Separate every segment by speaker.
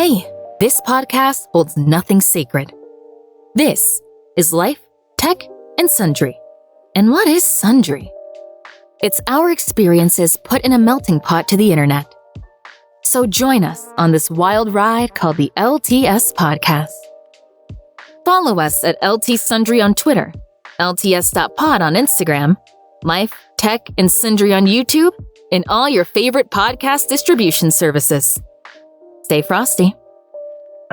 Speaker 1: Hey, this podcast holds nothing sacred. This is Life, Tech, and Sundry. And what is Sundry? It's our experiences put in a melting pot to the internet. So join us on this wild ride called the LTS Podcast. Follow us at LT Sundry on Twitter, LTS.pod on Instagram, Life, Tech, and Sundry on YouTube, and all your favorite podcast distribution services. Stay frosty.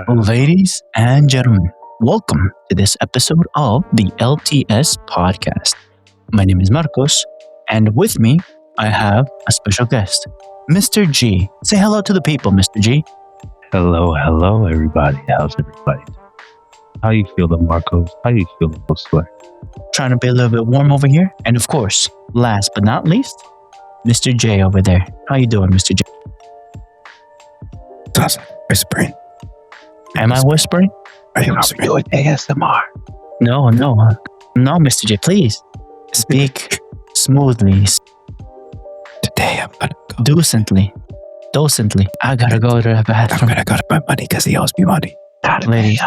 Speaker 2: Ladies and gentlemen, welcome to this episode of the LTS Podcast. My name is Marcos, and with me, I have a special guest, Mr. G. Say hello to the people, Mr. G.
Speaker 3: Hello, everybody. How's everybody? How you feeling, Marcos? How you feeling, Josue?
Speaker 2: Trying to be a little bit warm over here. And of course, last but not least, Mr. J over there. How you doing, Mr. J?
Speaker 4: Whispering.
Speaker 2: Am I whispering?
Speaker 4: Are you doing ASMR?
Speaker 2: No, Mr. J, please. Speak smoothly.
Speaker 4: Today I'm gonna go.
Speaker 2: Docently. I gotta go to the bathroom.
Speaker 4: I'm gonna go to my money because he owes me money.
Speaker 2: Ladies,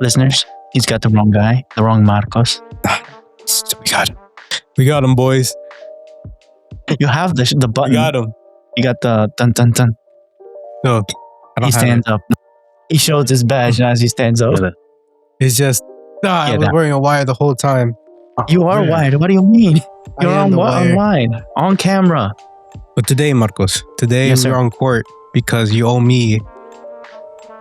Speaker 2: listeners, he's got the wrong guy, the wrong Marcos.
Speaker 4: We got him, boys.
Speaker 2: You have the button.
Speaker 4: We got him.
Speaker 2: You got the dun dun dun.
Speaker 4: No,
Speaker 2: He stands up. He shows his badge as he stands up.
Speaker 4: It's just I was wearing a wire the whole time.
Speaker 2: You are wide. What do you mean? You're on wide. On camera.
Speaker 4: But today, Marcos,
Speaker 2: Yes,
Speaker 4: we're on court because you owe me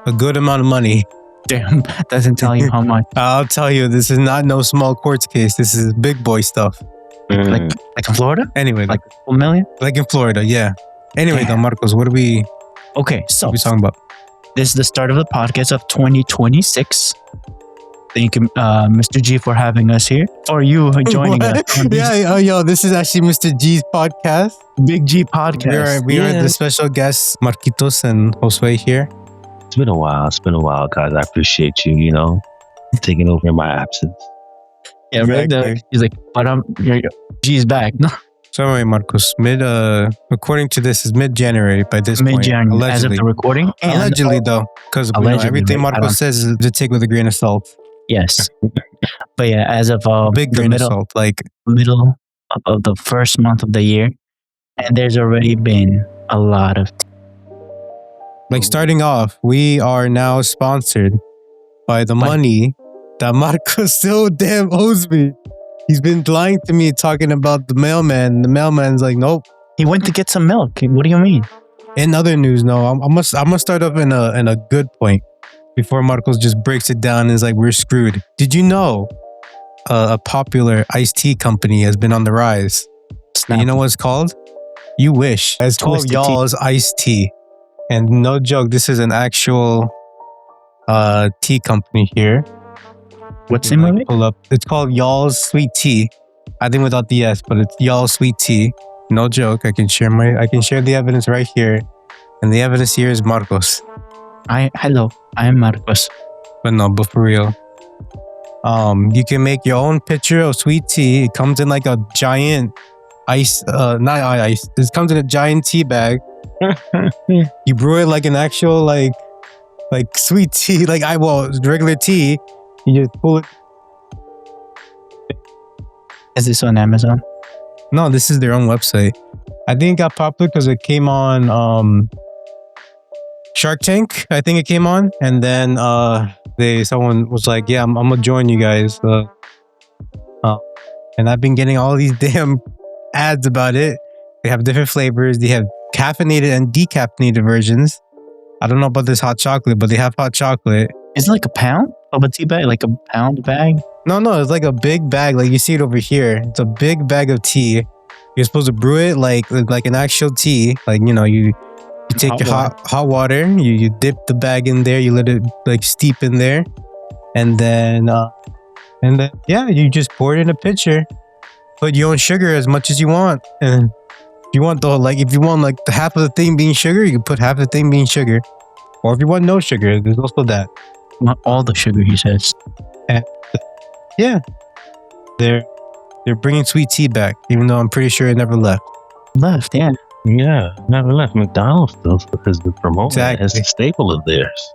Speaker 4: a good amount of money.
Speaker 2: Damn, doesn't tell you how much.
Speaker 4: I'll tell you, this is not no small court case. This is big boy stuff.
Speaker 2: Like in Florida?
Speaker 4: Anyway,
Speaker 2: Like $1 million?
Speaker 4: like in Florida, yeah. Anyway, though, Marcos, what are we
Speaker 2: So
Speaker 4: talking about?
Speaker 2: this is the start of the podcast of 2026. Thank you, Mr. G, for having us here. For you joining us. On this
Speaker 4: This is actually Mr. G's podcast.
Speaker 2: Big G podcast.
Speaker 4: We are the special guests, Marquitos and Josue here.
Speaker 3: It's been a while, guys. I appreciate you, taking over in my absence.
Speaker 2: Yeah, right. He's like, but G's back. No,
Speaker 4: So anyway, Marcos, according to this, is mid-January by this point.
Speaker 2: mid-January as of the recording.
Speaker 4: Allegedly, though, because everything Marcos says is to take with a grain of salt.
Speaker 2: Yes. But yeah, as of
Speaker 4: Big
Speaker 2: the
Speaker 4: grain of salt, like
Speaker 2: middle of the first month of the year, and there's already been a lot of
Speaker 4: starting off, we are now sponsored by the money that Marcos so damn owes me. He's been lying to me, talking about the mailman. The mailman's like, nope.
Speaker 2: He went to get some milk. What do you mean?
Speaker 4: In other news, no, I'm gonna start off in a good point before Marcos just breaks it down and is like, we're screwed. Did you know a popular iced tea company has been on the rise? And you know what it's called? You Wish. It's called
Speaker 2: Twisted
Speaker 4: Y'all's Iced Tea. And no joke, this is an actual tea company here.
Speaker 2: What's the name of it?
Speaker 4: Pull up. It's called Y'all's Sweet Tea. I think without the S, but it's Y'all's Sweet Tea. No joke. I can share the evidence right here. And the evidence here is Marcos.
Speaker 2: Hello, I am Marcos.
Speaker 4: But for real. You can make your own pitcher of sweet tea. It comes in like a giant not ice. It comes in a giant tea bag. You brew it like an actual like sweet tea, regular tea. You just pull it.
Speaker 2: Is this on Amazon?
Speaker 4: No, this is their own website. I think it got popular because it came on Shark Tank. I think it came on, and then someone was like, "Yeah, I'm gonna join you guys." And I've been getting all these damn ads about it. They have different flavors. They have caffeinated and decaffeinated versions. I don't know about this hot chocolate, but they have hot chocolate.
Speaker 2: Is it like a pound of a tea bag? Like a pound bag?
Speaker 4: No, it's like a big bag. Like you see it over here. It's a big bag of tea. You're supposed to brew it like an actual tea. Like, you take your hot water. You dip the bag in there. You let it steep in there. And then you just pour it in a pitcher. Put your own sugar as much as you want. And if you want the half of the thing being sugar, you can put half the thing being sugar. Or if you want no sugar, there's also that.
Speaker 2: Not all the sugar, he says.
Speaker 4: And yeah, they're bringing sweet tea back, even though I'm pretty sure it never left.
Speaker 2: Yeah.
Speaker 3: Yeah, nevertheless, McDonald's still is the promoter.
Speaker 4: Exactly.
Speaker 3: It's a staple of theirs.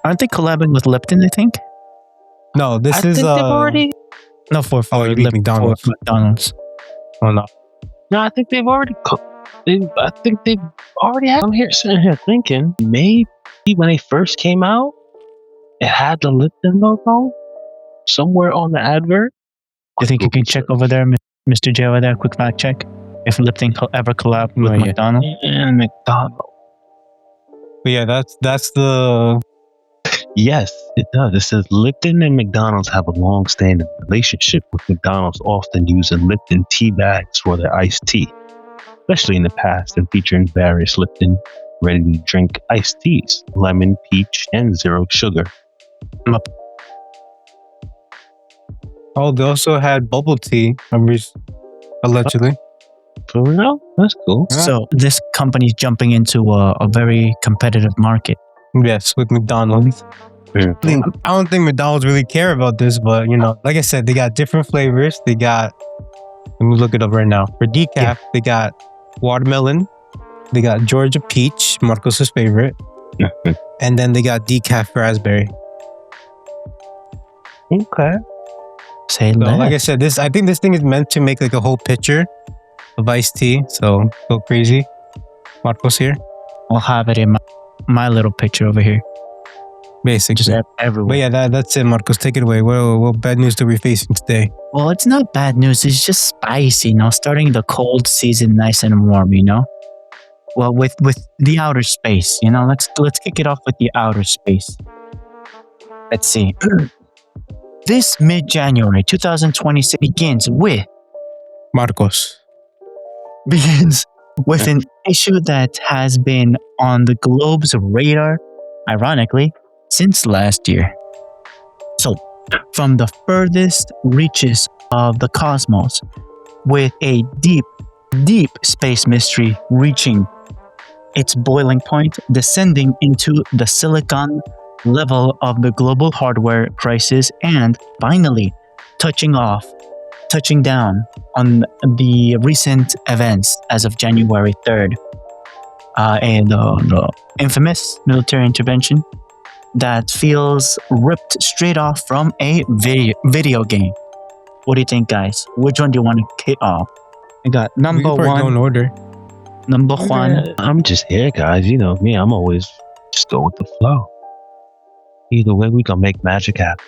Speaker 2: Aren't they collabing with Lipton, I think?
Speaker 4: No, this
Speaker 3: I
Speaker 4: is
Speaker 3: think they've already.
Speaker 2: No, for
Speaker 4: Oh, you mean
Speaker 2: Lipton,
Speaker 4: McDonald's.
Speaker 2: for McDonald's.
Speaker 4: Oh no.
Speaker 3: No, I think they've already. I think they've already had. I'm here sitting here thinking maybe when they first came out, it had the Lipton logo somewhere on the advert.
Speaker 2: Do you think you can check over there, Mr. J, over there? Quick fact check. If Lipton ever collabed with
Speaker 4: Not yet.
Speaker 2: McDonald's.
Speaker 3: And McDonald's.
Speaker 4: But yeah, that's the
Speaker 3: Yes, it does. It says Lipton and McDonald's have a long-standing relationship, with McDonald's often using Lipton tea bags for their iced tea, especially in the past, and featuring various Lipton ready-to-drink iced teas, lemon, peach, and zero sugar.
Speaker 4: Oh, they also had bubble tea, allegedly.
Speaker 3: For real? That's cool.
Speaker 4: Yeah.
Speaker 2: So this company's jumping into a very competitive market.
Speaker 4: Yes, with McDonald's. I don't think McDonald's really care about this, but like I said, they got different flavors. They got, let me look it up right now. For decaf, they got watermelon. They got Georgia peach, Marcos' favorite. And then they got decaf raspberry.
Speaker 3: Okay.
Speaker 2: Say
Speaker 4: So,
Speaker 2: less.
Speaker 4: like I said, I think this thing is meant to make like a whole pitcher of iced tea. So go crazy. Marcos here,
Speaker 2: I'll have it in my little picture over here.
Speaker 4: basically.
Speaker 2: Just everywhere.
Speaker 4: But yeah, that's it, Marcos. Take it away. What bad news are we facing today?
Speaker 2: Well, it's not bad news. It's just spicy, starting the cold season nice and warm, Well, with the outer space, let's kick it off with the outer space. Let's see. This mid-January 2026 begins with an issue that has been on the globe's radar, ironically, since last year. So, from the furthest reaches of the cosmos, with a deep, deep space mystery reaching its boiling point, descending into the silicon level of the global hardware crisis, and finally touching down on the recent events as of January 3rd, and the infamous military intervention that feels ripped straight off from a video game. What do you think, guys? Which one do you want to kick off? I got number
Speaker 4: Go in
Speaker 2: one.
Speaker 4: order.
Speaker 2: Number one.
Speaker 3: I'm just here, guys. You know me. I'm always just go with the flow. Either way, we gonna make magic happen.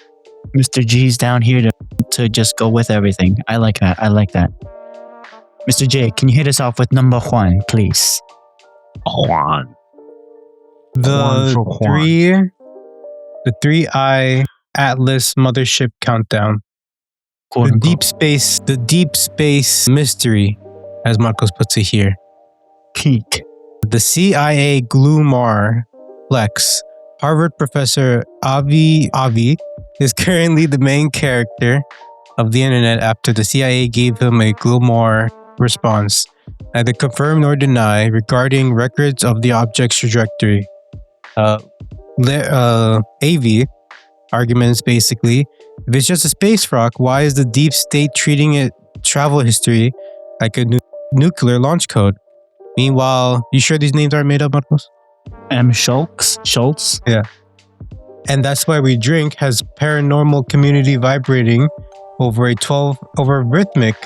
Speaker 2: Mr. G's down here to just go with everything. I like that. Mr. J, can you hit us off with number one, please?
Speaker 3: Juan.
Speaker 4: The
Speaker 3: for Juan.
Speaker 4: the 3i Atlas mothership countdown.
Speaker 2: Quote,
Speaker 4: The
Speaker 2: unquote.
Speaker 4: deep space mystery, as Marcos puts it here.
Speaker 2: Peak.
Speaker 4: The CIA Glumar Flex. Harvard professor Avi is currently the main character of the internet after the CIA gave him a Glumar response, neither confirm nor deny, regarding records of the object's trajectory. AV arguments basically, if it's just a space rock, why is the deep state treating it travel history like a nuclear launch code? Meanwhile, you sure these names aren't made up, Marcos?
Speaker 2: M. Schultz.
Speaker 4: And That's Why We Drink has paranormal community vibrating over rhythmic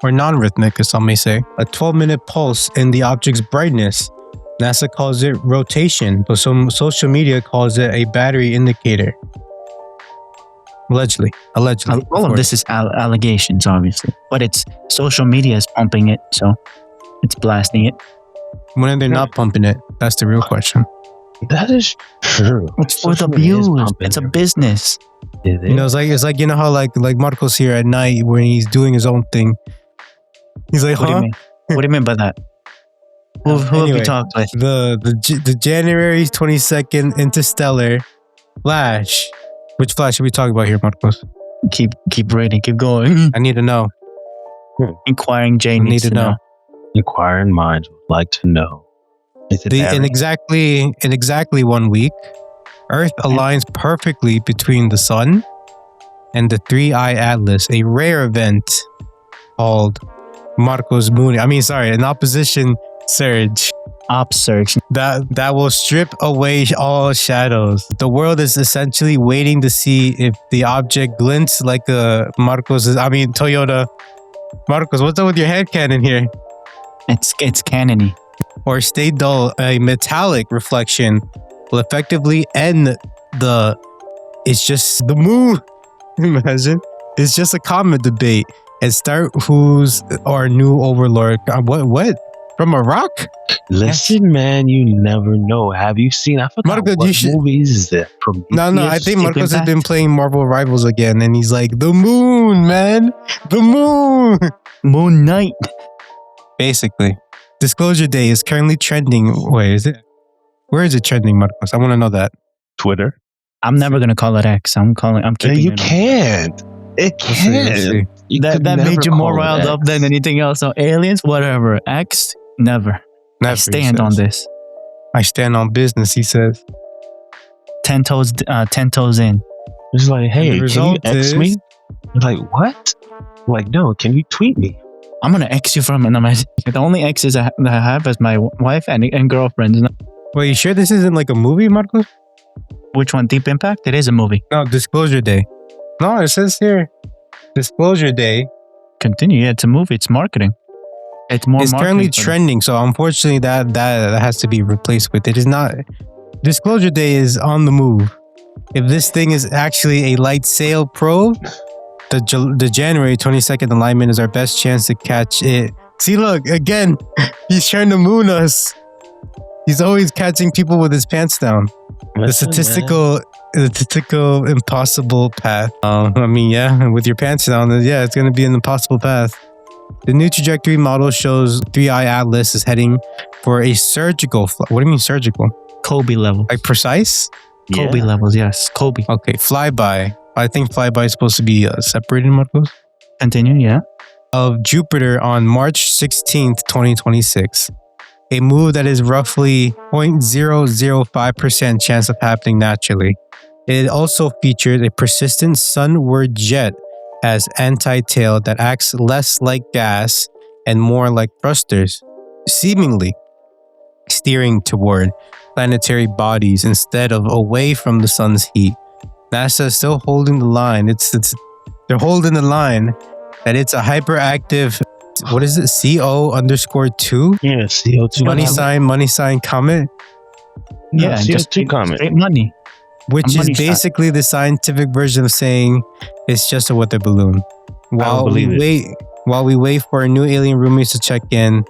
Speaker 4: or non-rhythmic, as some may say, a 12-minute pulse in the object's brightness. NASA calls it rotation, but some social media calls it a battery indicator. Allegedly.
Speaker 2: All of this is allegations, obviously, but it's social media is pumping it, so it's blasting it.
Speaker 4: When are they not pumping it? That's the real question.
Speaker 3: That is true.
Speaker 2: It's for the
Speaker 3: Social media is
Speaker 2: views.
Speaker 3: pumping
Speaker 2: It's a
Speaker 3: their-
Speaker 2: business.
Speaker 3: It
Speaker 4: You know,
Speaker 3: is.
Speaker 4: it's like how like Marcos here at night when he's doing his own thing. He's like,
Speaker 2: What do you mean? What do you mean by that? Who have
Speaker 4: Anyway.
Speaker 2: you talked with?
Speaker 4: The January 22nd Interstellar Flash. Which Flash are we talking about here, Marcos?
Speaker 2: Keep reading. Keep going.
Speaker 4: I need to know.
Speaker 2: Inquiring Jay
Speaker 4: I need
Speaker 2: needs
Speaker 4: to know.
Speaker 3: Inquiring minds would like to know. Is it
Speaker 4: In
Speaker 3: Aries?
Speaker 4: exactly 1 week, Earth aligns perfectly between the Sun and the 3i Atlas, a rare event called Marcos Moon. An opposition Surge.
Speaker 2: Upsurge.
Speaker 4: That will strip away all shadows. The world is essentially waiting to see if the object glints like Toyota. Marcos, what's up with your head cannon here?
Speaker 2: It's canony.
Speaker 4: Or stay dull. A metallic reflection will effectively end it's just the moon. Imagine. It's just a common debate and start who's our new overlord. What? From a rock?
Speaker 3: Listen, man, you never know. Have you seen? I forgot
Speaker 4: Marco,
Speaker 3: what movies is that from.
Speaker 4: No, I think Marcos has been playing Marvel Rivals again, and he's like, the moon, man, the moon.
Speaker 2: Moon Knight.
Speaker 4: Basically, Disclosure Day is currently trending. Wait, is it? Where is it trending, Marcos? I want to know that.
Speaker 3: Twitter.
Speaker 2: I'm never gonna call it X. I'm keeping
Speaker 3: You
Speaker 2: it.
Speaker 3: can't. It can't.
Speaker 2: That made you more riled up than anything else. So aliens, whatever. X, never. I stand on this.
Speaker 4: I stand on business, he says.
Speaker 2: 10 toes in.
Speaker 3: It's like, hey, can you X me? You're like, what? Like, no, can you tweet me?
Speaker 2: I'm gonna X you from it. The only X's that I have is my wife and girlfriends.
Speaker 4: Wait, you sure this isn't like a movie, Marcos?
Speaker 2: Which one? Deep Impact? It is a movie.
Speaker 4: No, Disclosure Day. No, it says here. Disclosure Day.
Speaker 2: Continue. Yeah, it's a movie. It's marketing. It's more.
Speaker 4: It's currently trending, so unfortunately that has to be replaced with. It is not. Disclosure Day is on the move. If this thing is actually a light sail probe, the January 22nd alignment is our best chance to catch it. See, look again. He's trying to moon us. He's always catching people with his pants down. The statistical impossible path. With your pants down, it's going to be an impossible path. The new trajectory model shows 3i Atlas is heading for a surgical flight. What do you mean surgical?
Speaker 2: Kobe level.
Speaker 4: Like precise?
Speaker 2: Kobe levels, yes. Kobe.
Speaker 4: Okay, flyby. I think flyby is supposed to be separated, Marcos.
Speaker 2: Continue, yeah.
Speaker 4: Of Jupiter on March 16th, 2026. A move that is roughly 0.005% chance of happening naturally. It also features a persistent sunward jet as anti-tail that acts less like gas and more like thrusters, seemingly steering toward planetary bodies instead of away from the sun's heat. NASA is still holding the line. They're holding the line that it's a hyperactive. What is it? CO_2?
Speaker 3: Yeah, CO2.
Speaker 4: Money sign comet.
Speaker 2: Yeah,
Speaker 3: CO2 comet.
Speaker 2: Straight money.
Speaker 4: Which is basically the scientific version of saying it's just a weather balloon. While we wait for our new alien roommates to check in,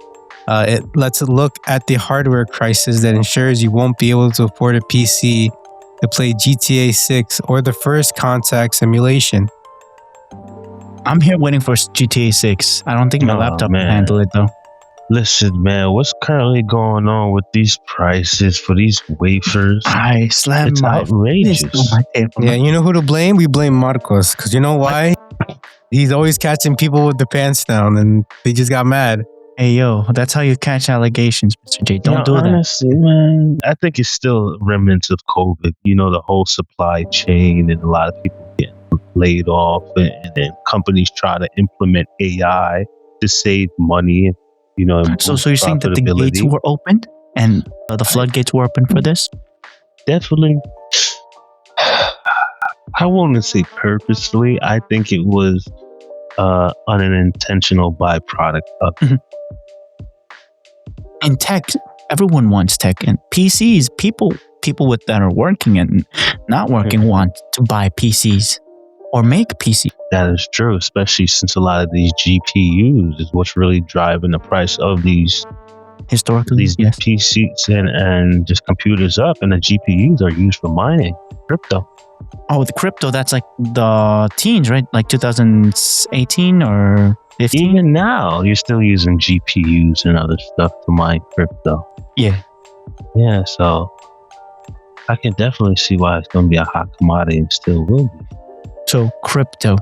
Speaker 4: let's look at the hardware crisis that ensures you won't be able to afford a PC to play GTA 6 or the First Contact simulation.
Speaker 2: I'm here waiting for GTA 6. I don't think my laptop can handle it though.
Speaker 3: Listen, man, what's currently going on with these prices for these wafers?
Speaker 2: I slammed
Speaker 3: it's
Speaker 2: my
Speaker 3: outrageous.
Speaker 4: Yeah, you know who to blame? We blame Marcos. Because you know why? He's always catching people with their pants down and they just got mad.
Speaker 2: Hey, yo, that's how you catch allegations, Mr. J. Don't do
Speaker 3: honestly, that. Man, I think it's still remnants of COVID. You know, the whole supply chain and a lot of people getting laid off and then companies try to implement AI to save money. You know,
Speaker 2: so you're saying that the gates were opened and the floodgates were open for this?
Speaker 3: Definitely. I won't say purposely. I think it was unintentional byproduct of it.
Speaker 2: In tech, everyone wants tech, and PCs. People that are working and not working want to buy PCs or make PCs.
Speaker 3: That is true, especially since a lot of these GPUs is what's really driving the price of these PCs and just computers up, and the GPUs are used for mining crypto.
Speaker 2: Oh, the crypto, that's like the teens, right? Like 2018 or 15?
Speaker 3: Even now, you're still using GPUs and other stuff to mine crypto.
Speaker 2: Yeah.
Speaker 3: Yeah, so I can definitely see why it's going to be a hot commodity and still will be.
Speaker 2: So crypto,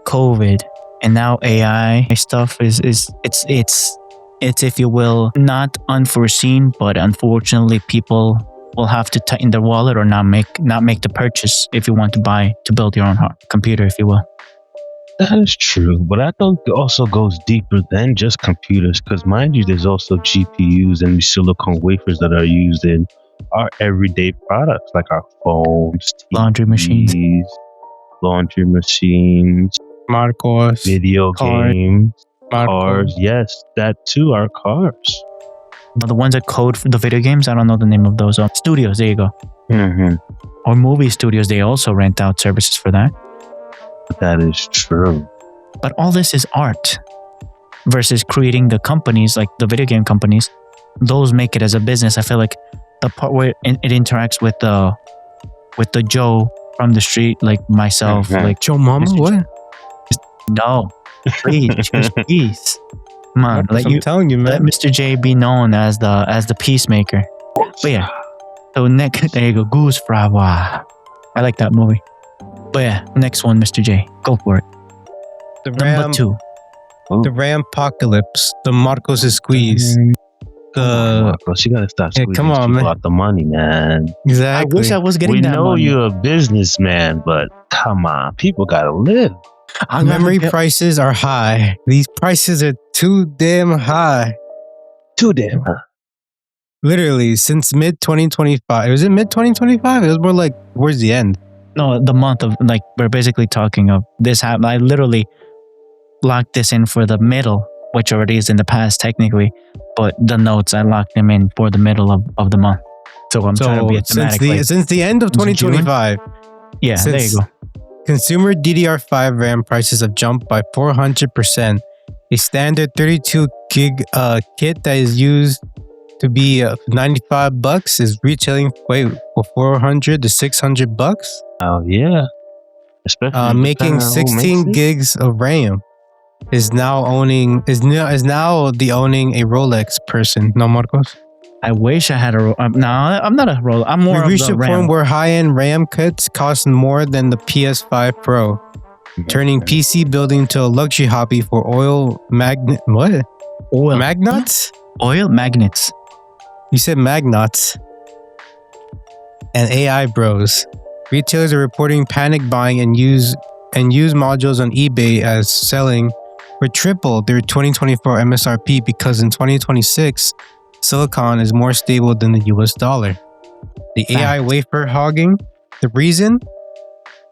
Speaker 2: COVID, and now AI stuff is if you will, not unforeseen, but unfortunately people will have to tighten their wallet or not make the purchase if you want to build your own computer, if you will.
Speaker 3: That is true, but I think it also goes deeper than just computers. Because mind you, there's also GPUs and silicon wafers that are used in our everyday products, like our phones,
Speaker 2: Laundry machines.
Speaker 3: TVs, laundry machines,
Speaker 4: Marcos.
Speaker 3: video
Speaker 4: Cars.
Speaker 3: games,
Speaker 4: Marcos.
Speaker 3: cars. Yes, that too are cars.
Speaker 2: The ones that code for the video games, I don't know the name of those. Studios, there you go.
Speaker 3: Mm-hmm.
Speaker 2: Or movie studios, they also rent out services for that.
Speaker 3: That is true.
Speaker 2: But all this is art versus creating the companies, like the video game companies. Those make it as a business. I feel like the part where it interacts with the Joe from the street, like myself, like
Speaker 4: Joe Mama,
Speaker 2: Mr.
Speaker 4: what?
Speaker 2: no, please, peace. Come on,
Speaker 4: I'm telling you,
Speaker 2: let
Speaker 4: man.
Speaker 2: Mr. J be known as the peacemaker. But yeah, so next, there you go, Goose Frawa. I like that movie. But yeah, next one, Mr. J, go for it.
Speaker 4: The
Speaker 2: Number 2.
Speaker 4: The Ram Apocalypse. The Marcos' squeeze.
Speaker 3: Marcos, you gotta stop
Speaker 4: Yeah,
Speaker 3: squeezing
Speaker 4: come on,
Speaker 3: people
Speaker 4: man.
Speaker 3: out the money, man.
Speaker 4: Exactly.
Speaker 2: I wish I was getting
Speaker 3: We
Speaker 2: that
Speaker 3: know
Speaker 2: money.
Speaker 3: you're a businessman, but come on, people gotta live.
Speaker 4: Memory prices are high. These prices are too damn high.
Speaker 3: Too damn.
Speaker 4: Literally, since mid 2025. Was it mid 2025? It was more like towards the end.
Speaker 2: No, the month of, like, we're basically talking of this happened. I literally locked this in for the middle, which already is in the past technically, but the notes, I locked them in for the middle of the month. So I'm trying to be a thematic.
Speaker 4: Since the end of 2025,
Speaker 2: Yeah, there you go.
Speaker 4: consumer DDR5 RAM prices have jumped by 400%. A standard 32 gig kit that is used to be $95 is retailing for 400 to 600 bucks.
Speaker 3: Oh yeah. Especially
Speaker 4: Making 16 gigs of RAM is now the owning a Rolex person. No, Marcos.
Speaker 2: I wish I had a. No, I'm not a roller. I'm more
Speaker 4: We
Speaker 2: of
Speaker 4: reached
Speaker 2: the
Speaker 4: a
Speaker 2: RAM.
Speaker 4: point where high-end RAM kits cost more than the PS5 Pro, turning PC building to a luxury hobby for oil magnet. What?
Speaker 2: Oil
Speaker 4: Magnots?
Speaker 2: Oil magnets.
Speaker 4: You said magnots. And AI bros. Retailers are reporting panic buying and used modules on eBay as selling for triple their 2024 MSRP because in 2026, silicon is more stable than the US dollar. The AI wafer hogging, the reason?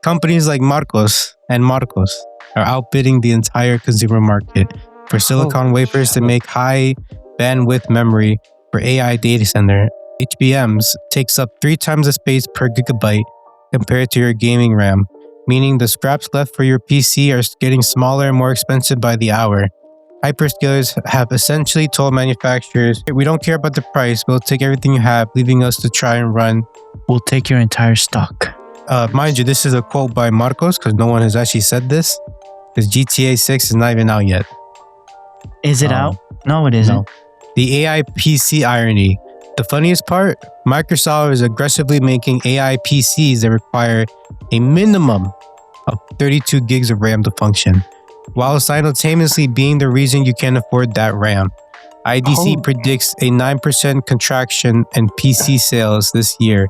Speaker 4: Companies like Marcos are outbidding the entire consumer market for silicon wafers to make high bandwidth memory for AI data center. HBMs takes up 3 times the space per gigabyte compared to your gaming RAM, meaning the scraps left for your PC are getting smaller and more expensive by the hour. Hyperscalers have essentially told manufacturers, we don't care about the price, we'll take everything you have, leaving us to try and run.
Speaker 2: We'll take your entire stock.
Speaker 4: Mind you, this is a quote by Marcos because no one has actually said this, because GTA 6 is not even out yet.
Speaker 2: Is it out? No, it isn't.
Speaker 4: No. The AI PC irony. The funniest part, Microsoft is aggressively making AI PCs that require a minimum of 32 gigs of RAM to function, while simultaneously being the reason you can't afford that RAM. IDC predicts a 9% contraction in PC sales this year.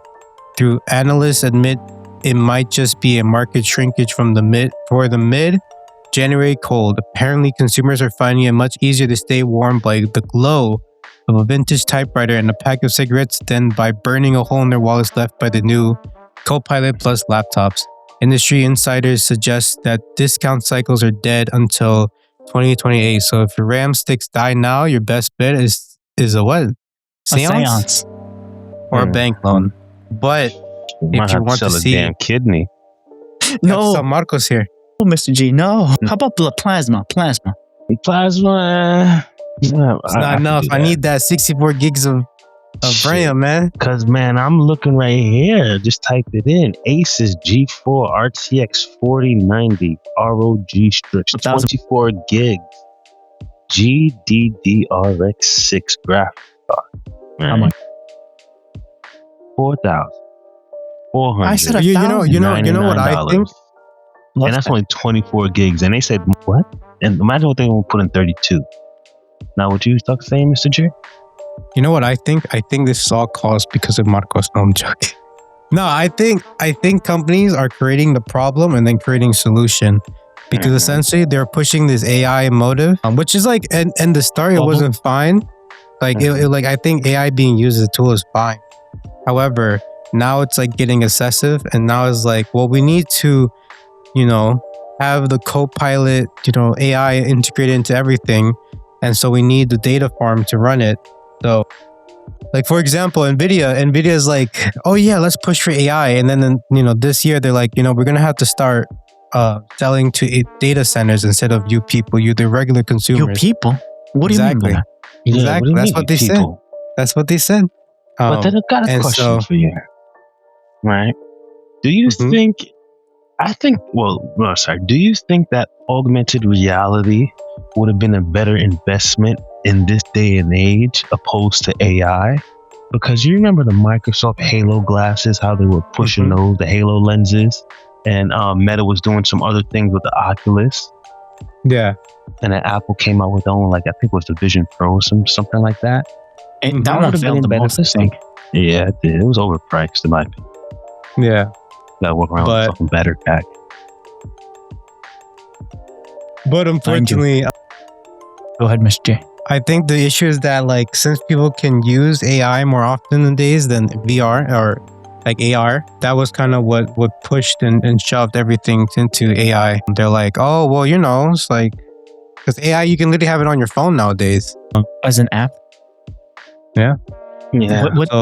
Speaker 4: Through analysts admit it might just be a market shrinkage for the mid-January cold. Apparently, consumers are finding it much easier to stay warm by the glow of a vintage typewriter and a pack of cigarettes than by burning a hole in their wallets left by the new Copilot Plus laptops. Industry insiders suggest that discount cycles are dead until 2028. So if your RAM sticks die now, your best bet is a what? Seance? Or a bank loan. But if you want to see
Speaker 3: a damn kidney.
Speaker 2: No,
Speaker 4: San Marcos here.
Speaker 2: oh, Mr. G, no. How about plasma?
Speaker 3: Plasma.
Speaker 4: It's not enough. I need that 64 gigs of RAM, man.
Speaker 3: Because, man, I'm looking right here. Just type it in. Asus G4 RTX 4090 ROG strips, 24 gigs. GDDRX 6 graphics card.
Speaker 2: How much?
Speaker 3: 4,400.
Speaker 2: I said
Speaker 4: You know what I think?
Speaker 3: And that's only 24 gigs. And they said, what? And imagine what they will put in 32. Now, would you start saying, Mr. J?
Speaker 4: You know what I think? I think this is all caused because of Marcos. No, I'm joking. No, I think companies are creating the problem and then creating solution. because essentially they're pushing this AI motive, which is like, and the start it wasn't fine. Like like I think AI being used as a tool is fine. However, now it's like getting excessive, and now it's like, well, we need to, have the co-pilot, AI integrated into everything, and so we need the data farm to run it. So, like for example, Nvidia is like, oh yeah, let's push for AI, and then this year they're like, we're gonna have to start selling to data centers instead of you people, the regular consumers.
Speaker 2: You people? What do you mean by that?
Speaker 4: Exactly.
Speaker 3: Yeah,
Speaker 4: That's what they said. That's what they said.
Speaker 3: But then I've got a question for you. Right? Do you think? Do you think that augmented reality would have been a better investment in this day and age opposed to AI? Because you remember the Microsoft Halo glasses, how they were pushing those, the Halo lenses, and Meta was doing some other things with the Oculus.
Speaker 4: Yeah.
Speaker 3: And then Apple came out with their own, like I think it was the Vision Pro, something like that.
Speaker 2: And that one failed the most, I think.
Speaker 3: Yeah, it did. It was overpriced in my opinion.
Speaker 4: Yeah.
Speaker 3: That work around with something better pack.
Speaker 4: But unfortunately,
Speaker 2: go ahead, Mr. J.
Speaker 4: I think the issue is that like since people can use AI more often nowadays than VR or like AR, that was kind of what pushed and shoved everything into AI. They're like, oh well, it's like because AI you can literally have it on your phone nowadays
Speaker 2: as an app.
Speaker 4: Yeah.
Speaker 2: What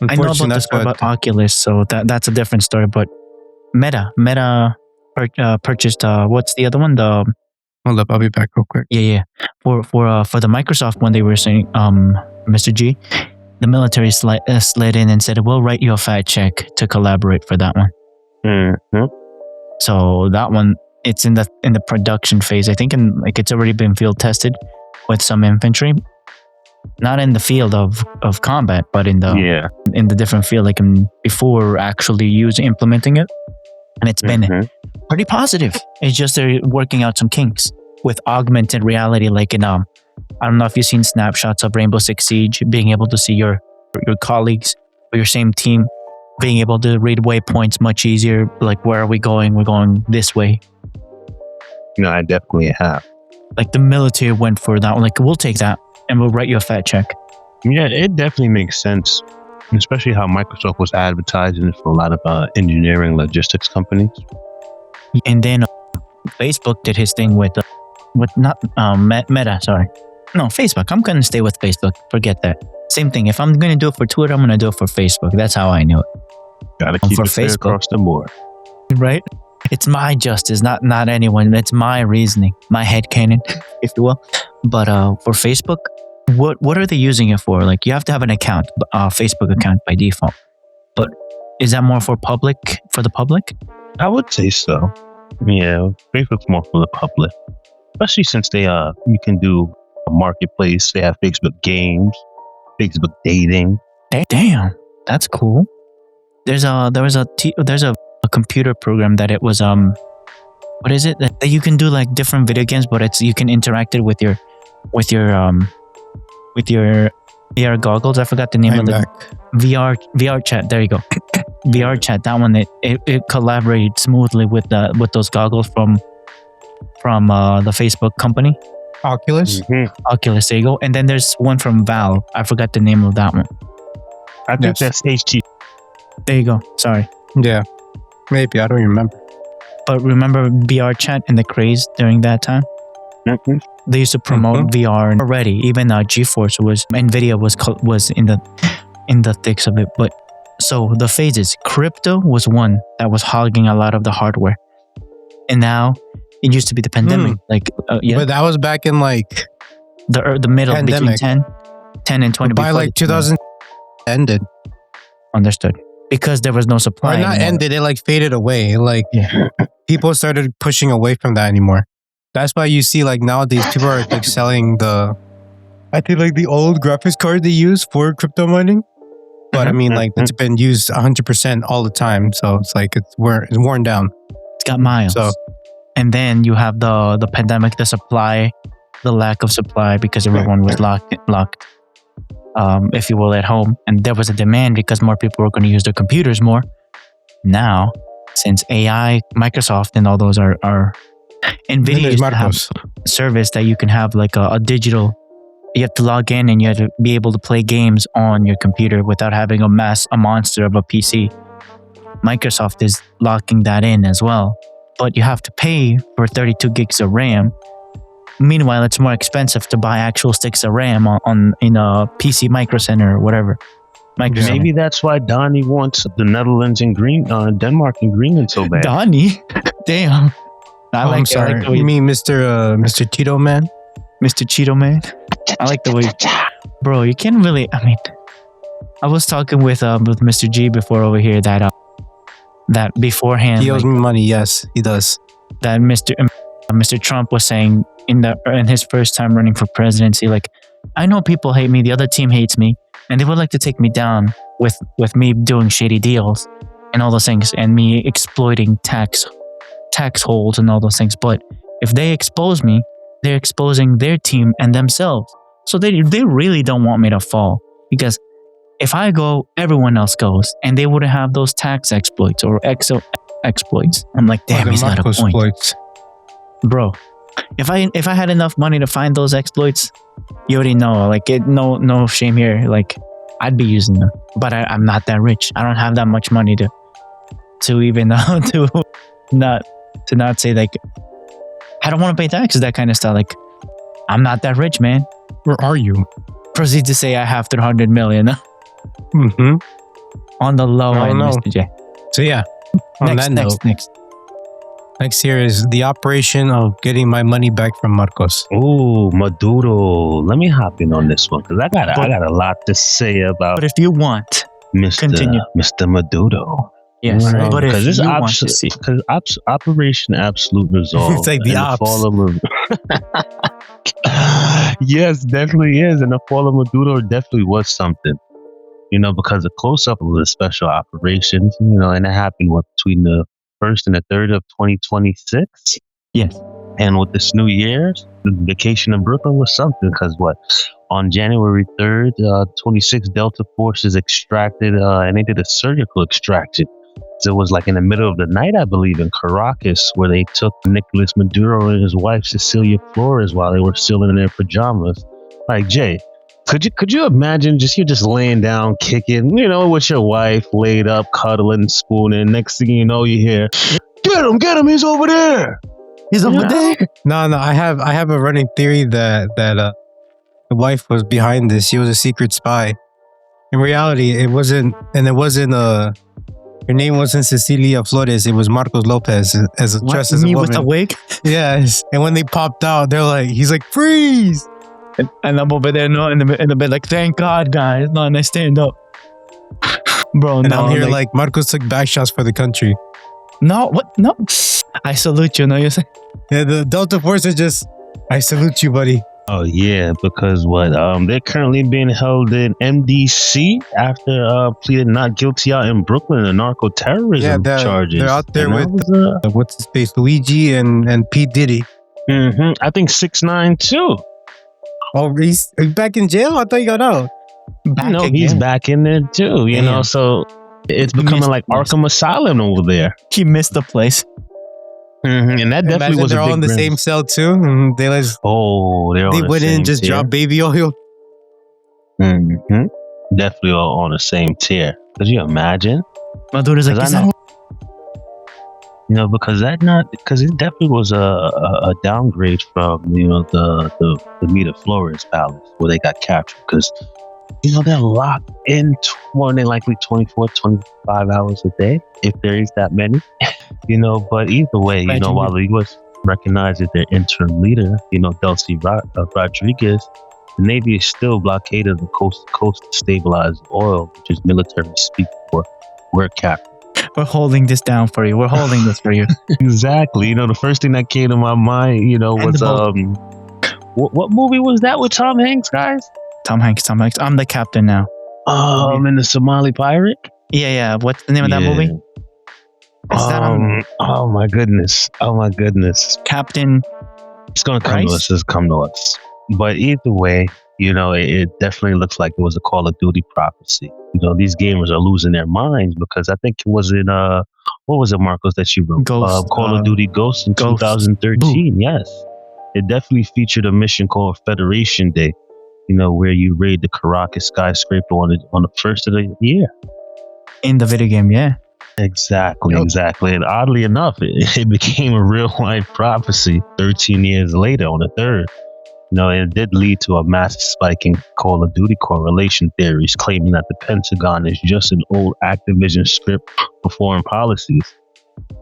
Speaker 2: I know about the story about Oculus, so that's a different story. But Meta purchased what's the other one?
Speaker 4: Hold up, I'll be back real quick.
Speaker 2: Yeah. For the Microsoft one, they were saying, Mr. G, the military slid in and said, "We'll write you a fat check to collaborate for that one."
Speaker 3: Mm-hmm.
Speaker 2: So that one, it's in the production phase. I think it's already been field tested with some infantry. Not in the field of combat, but in the different field, like before actually implementing it, and it's been pretty positive. It's just they're working out some kinks with augmented reality, like in I don't know if you've seen snapshots of Rainbow Six Siege, being able to see your colleagues or your same team, being able to read waypoints much easier. Like, where are we going? We're going this way.
Speaker 3: No, I definitely have.
Speaker 2: Like the military went for that one. Like, we'll take that. And we'll write you a fat check.
Speaker 3: Yeah, it definitely makes sense, especially how Microsoft was advertising it for a lot of engineering logistics companies.
Speaker 2: And then Facebook did his thing with Meta. Sorry, no, Facebook. I'm gonna stay with Facebook. Forget that. Same thing. If I'm gonna do it for Twitter, I'm gonna do it for Facebook. That's how I know it.
Speaker 3: Gotta keep it fair across the board,
Speaker 2: right? It's my justice, not anyone. It's my reasoning, my headcanon, if you will. But for Facebook, what are they using it for? Like, you have to have an account, Facebook account by default. But is that more for the public?
Speaker 3: I would say so. Yeah, Facebook's more for the public, especially since you can do a marketplace. They have Facebook games, Facebook dating.
Speaker 2: Damn, that's cool. There's a computer program that it was what is it that you can do like different video games, but you can interact it with your VR goggles. I forgot the name of the VR chat. There you go. VR chat. That one it collaborated smoothly with those goggles from the Facebook company.
Speaker 4: Oculus.
Speaker 2: Oculus. There you go. And then there's one from Valve. I forgot the name of that one.
Speaker 3: I think that's HT.
Speaker 2: There you go. Sorry.
Speaker 4: Yeah. Maybe, I don't remember.
Speaker 2: But remember VR chat and the craze during that time?
Speaker 3: Mm-hmm.
Speaker 2: They used to promote VR already. Even GeForce NVIDIA was in the thicks of it. But so the phases, crypto was one that was hogging a lot of the hardware, and now it used to be the pandemic.
Speaker 4: But that was back in like
Speaker 2: the middle pandemic. Between 10 and 20.
Speaker 4: By like 2000 ended.
Speaker 2: Understood. Because there was no supply.
Speaker 4: Or not anymore. Ended, it like faded away. Like people started pushing away from that anymore. That's why you see like nowadays people are like selling the old graphics card they use for crypto mining. But I mean like it's been used 100% all the time. So it's like it's worn down.
Speaker 2: It's got miles. So, and then you have the pandemic, the lack of supply because everyone was locked. If you will, at home, and there was a demand because more people were going to use their computers more. Now since AI, Microsoft, and all those are NVIDIA
Speaker 4: There's
Speaker 2: used to have
Speaker 4: Marcos.
Speaker 2: a service that you can have like a digital. You have to log in and you have to be able to play games on your computer without having a monster of a PC. Microsoft is locking that in as well, but you have to pay for 32 gigs of RAM. Meanwhile, it's more expensive to buy actual sticks of RAM in a PC Micro Center or whatever.
Speaker 3: Maybe that's why Donnie wants the Netherlands and Denmark and Greenland so bad.
Speaker 2: Donnie, damn.
Speaker 4: I'm sorry.
Speaker 2: I like the way,
Speaker 4: You mean Mr. Tito Man?
Speaker 2: Mr. Cheeto Man. I like the way, bro. You can't really. I mean, I was talking with Mr. G before over here that beforehand.
Speaker 4: He owes me money. Yes, he does.
Speaker 2: That Mr. Trump was saying in his first time running for presidency, like, I know people hate me, the other team hates me, and they would like to take me down with me doing shady deals and all those things, and me exploiting tax holes and all those things. But if they expose me, they're exposing their team and themselves. So they really don't want me to fall, because if I go, everyone else goes, and they wouldn't have those tax exploits or exploits. I'm like, damn, he's got a point.
Speaker 4: Exploits.
Speaker 2: Bro, if I had enough money to find those exploits, you already know, like, no shame here, like, I'd be using them. But I'm not that rich. I don't have that much money to even to not say, like, I don't want to pay taxes, that kind of stuff. Like, I'm not that rich, man.
Speaker 4: Where are you?
Speaker 2: Proceed to say I have 300 million
Speaker 4: Mm-hmm.
Speaker 2: on the low
Speaker 4: I
Speaker 2: end,
Speaker 4: don't know.
Speaker 2: Mr. J.
Speaker 4: So yeah. On that note, next here is the operation of getting my money back from Marcos.
Speaker 3: Oh, Maduro. Let me hop in on this one because I got a lot to say about
Speaker 2: But if you want, continue.
Speaker 3: Mr. Maduro.
Speaker 2: Yes,
Speaker 3: Right.
Speaker 2: but if
Speaker 3: Because
Speaker 2: you want to see,
Speaker 3: Operation Absolute Resolve.
Speaker 4: It's like the
Speaker 3: and
Speaker 4: ops.
Speaker 3: fall of yes, definitely is. And the fall of Maduro definitely was something. Because the close-up of the special operations, and it happened between the 1st and the 3rd of 2026.
Speaker 2: yes,
Speaker 3: And with this New Year's, the vacation in Brooklyn was something because on January 3rd, 26 Delta forces extracted, and they did a surgical extraction. So it was like in the middle of the night, I believe, in Caracas, where they took Nicolas Maduro and his wife, Cecilia Flores, while they were still in their pajamas. Like, Jay, could you imagine you're just laying down, kicking, with your wife, laid up, cuddling, spooning. Next thing you know, you hear, get him, he's over there.
Speaker 2: he's over there.
Speaker 4: No, I have a running theory that the wife was behind this. She was a secret spy. In reality, it wasn't. Her name wasn't Cecilia Flores. It was Marcos Lopez as a dressed as a
Speaker 2: Me
Speaker 4: woman.
Speaker 2: with the wig,
Speaker 4: Yes. And when they popped out, he's like, freeze.
Speaker 2: and I'm over there, in the bed, like, thank God, guys, no, and I stand up, bro.
Speaker 4: And
Speaker 2: no,
Speaker 4: I'm here like Marcos took back shots for the country.
Speaker 2: no, what, no. I salute you. No, you say.
Speaker 4: Yeah, the Delta Force are just, I salute you, buddy.
Speaker 3: Oh yeah, because they're currently being held in MDC after pleading not guilty out in Brooklyn in narco terrorism charges.
Speaker 4: They're out there
Speaker 3: And
Speaker 4: with
Speaker 3: that was,
Speaker 4: what's his face, Luigi and P Diddy.
Speaker 3: I think 6ix9ine too.
Speaker 4: Oh, he's back in jail. I thought he got out.
Speaker 3: He's back in there too.
Speaker 2: Damn.
Speaker 3: So it's becoming like Arkham Asylum over there.
Speaker 2: He missed the place.
Speaker 3: And that definitely
Speaker 4: Imagine
Speaker 3: was
Speaker 4: they're
Speaker 3: a
Speaker 4: all
Speaker 3: big
Speaker 4: in the
Speaker 3: risk.
Speaker 4: same cell too. And they like
Speaker 3: They
Speaker 4: went in and just dropped baby oil.
Speaker 3: Definitely all on the same tier. Could you imagine?
Speaker 2: Maduro's like,
Speaker 3: Because
Speaker 2: is that
Speaker 3: because it definitely was a downgrade from the Mita Flores Palace where they got captured because they're locked in more than likely 24, 25 hours a day if there is that many. But either way,
Speaker 2: Imagine
Speaker 3: while the U.S. recognizes their interim leader, Delcy Rodriguez, the Navy is still blockaded the coast to coast to stabilize oil, which is military speak for we're captured.
Speaker 2: we're holding this down for you. We're holding this for you.
Speaker 3: Exactly. The first thing that came to my mind, was what movie was that with Tom Hanks, guys?
Speaker 2: Tom Hanks. I'm the captain now.
Speaker 3: In the Somali pirate.
Speaker 2: Yeah. What's the name of that movie? Is that
Speaker 3: Oh my goodness.
Speaker 2: Captain?
Speaker 3: It's gonna come to us. It's come to us. But either way, it definitely looks like it was a Call of Duty prophecy. These gamers are losing their minds because I think it was in what what was it, Marcos, that you wrote?
Speaker 2: Ghost,
Speaker 3: Call of Duty Ghosts in
Speaker 2: Ghost.
Speaker 3: 2013. Boom. Yes. It definitely featured a mission called Federation Day, where you raid the Caracas skyscraper on the first of the year.
Speaker 2: In the video game, yeah.
Speaker 3: Exactly. And oddly enough, it became a real life prophecy 13 years later on the 3rd. It did lead to a massive spike in Call of Duty correlation theories, claiming that the Pentagon is just an old Activision script for foreign policies.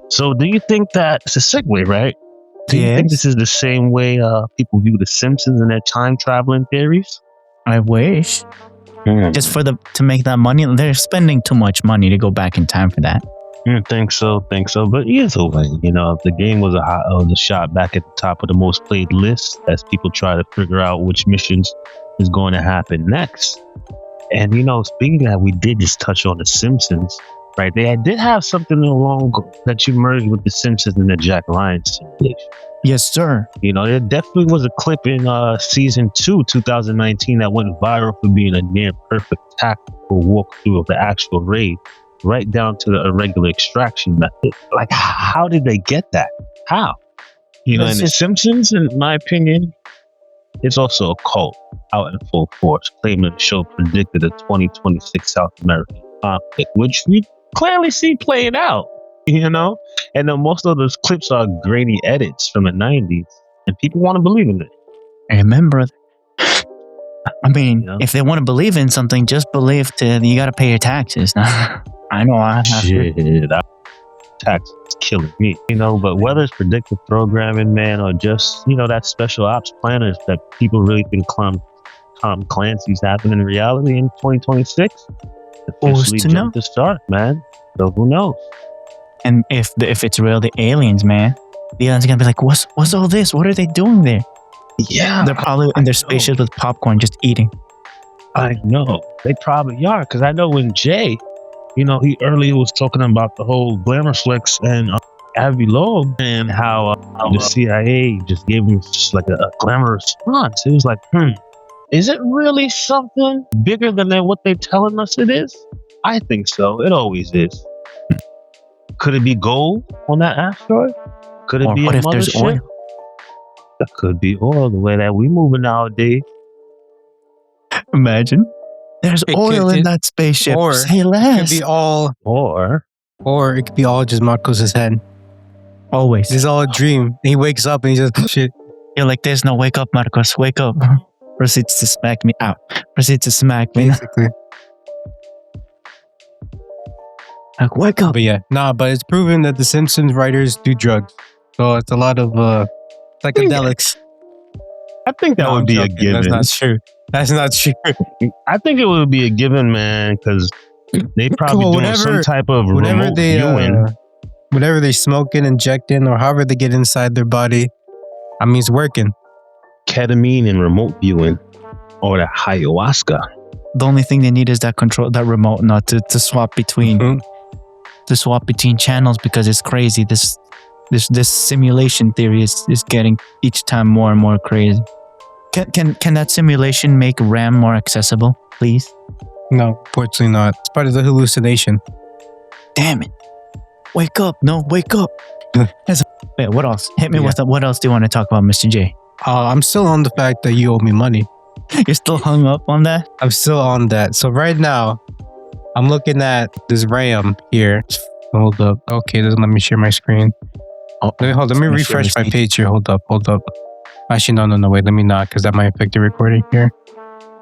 Speaker 3: So do you think that, it's a segue, right? Do you think this is the same way people view The Simpsons and their time traveling theories?
Speaker 2: I wish. Just to make that money, they're spending too much money to go back in time for that.
Speaker 3: Think so. But either way, the game was a shot back at the top of the most played list as people try to figure out which missions is going to happen next. And speaking of that, we did just touch on The Simpsons, right? They did have something along that you merged with The Simpsons and the Jack Ryan simulation.
Speaker 2: Yes, sir.
Speaker 3: There definitely was a clip in season 2, 2019, that went viral for being a near perfect tactical walkthrough of the actual raid, right down to the irregular extraction method. Like, how did they get that? How? And The Simpsons, in my opinion, it's also a cult out in full force, claiming the show predicted a 2026 South American conflict, which we clearly see playing out, And then most of those clips are grainy edits from the 90s, and people want to believe in it.
Speaker 2: Remember, I mean, if they want to believe in something, just believe you got to pay your taxes. I know I have
Speaker 3: to. Tax is killing me, but whether it's predictive programming, man, or just, that special ops planners that people really think Tom Clancy's happening in reality in 2026, officially jumped the start, man. So who knows?
Speaker 2: And if it's real, the aliens, man, the aliens are going to be like, what's all this? What are they doing there?
Speaker 3: Yeah.
Speaker 2: They're probably in their spaceships with popcorn just eating.
Speaker 3: I know. They probably are, because I know when Jay, he earlier was talking about the whole Glamour Flicks and Avi Loeb and how the CIA just gave him just like a glamour response. It was like, is it really something bigger than what they're telling us it is? I think so. It always is. Could it be gold on that asteroid? Could it be a mothership? Oil? That could be oil, the way that we moving nowadays.
Speaker 2: Imagine. There's oil in that spaceship.
Speaker 4: Or
Speaker 2: say less.
Speaker 4: It could be all, or it could be all just Marcos' head.
Speaker 2: Always.
Speaker 4: It's all a dream. He wakes up and he just shit.
Speaker 2: You're like, there's no wake up, Marcos. Wake up. Proceeds to smack me out. Proceeds to smack me.
Speaker 4: Basically.
Speaker 2: Like, wake up.
Speaker 4: But yeah, but it's proven that the Simpsons writers do drugs. So it's a lot of psychedelics.
Speaker 3: I think that would be a given.
Speaker 4: That's not true. That's not true.
Speaker 3: I think it would be a given, man, because they probably doing some type of remote viewing.
Speaker 4: Whatever they smoking, injecting, or however they get inside their body, I mean, it's working.
Speaker 3: Ketamine and remote viewing, or the ayahuasca.
Speaker 2: The only thing they need is that control, that remote, not to swap between, to swap between channels, because it's crazy. This simulation theory is getting each time more and more crazy. Can that simulation make RAM more accessible, please?
Speaker 4: No, fortunately not. It's part of the hallucination.
Speaker 2: Damn it. Wake up. No, wake up. Wait, what else? Hit me with that. What else do you want to talk about, Mr. J?
Speaker 4: I'm still on the fact that you owe me money.
Speaker 2: You're still hung up on that?
Speaker 4: I'm still on that. So right now, I'm looking at this RAM here. Hold up. Okay, doesn't let me share my screen. Let me refresh my page here. Hold up. Actually, no. Wait, let me not, because that might affect the recording here.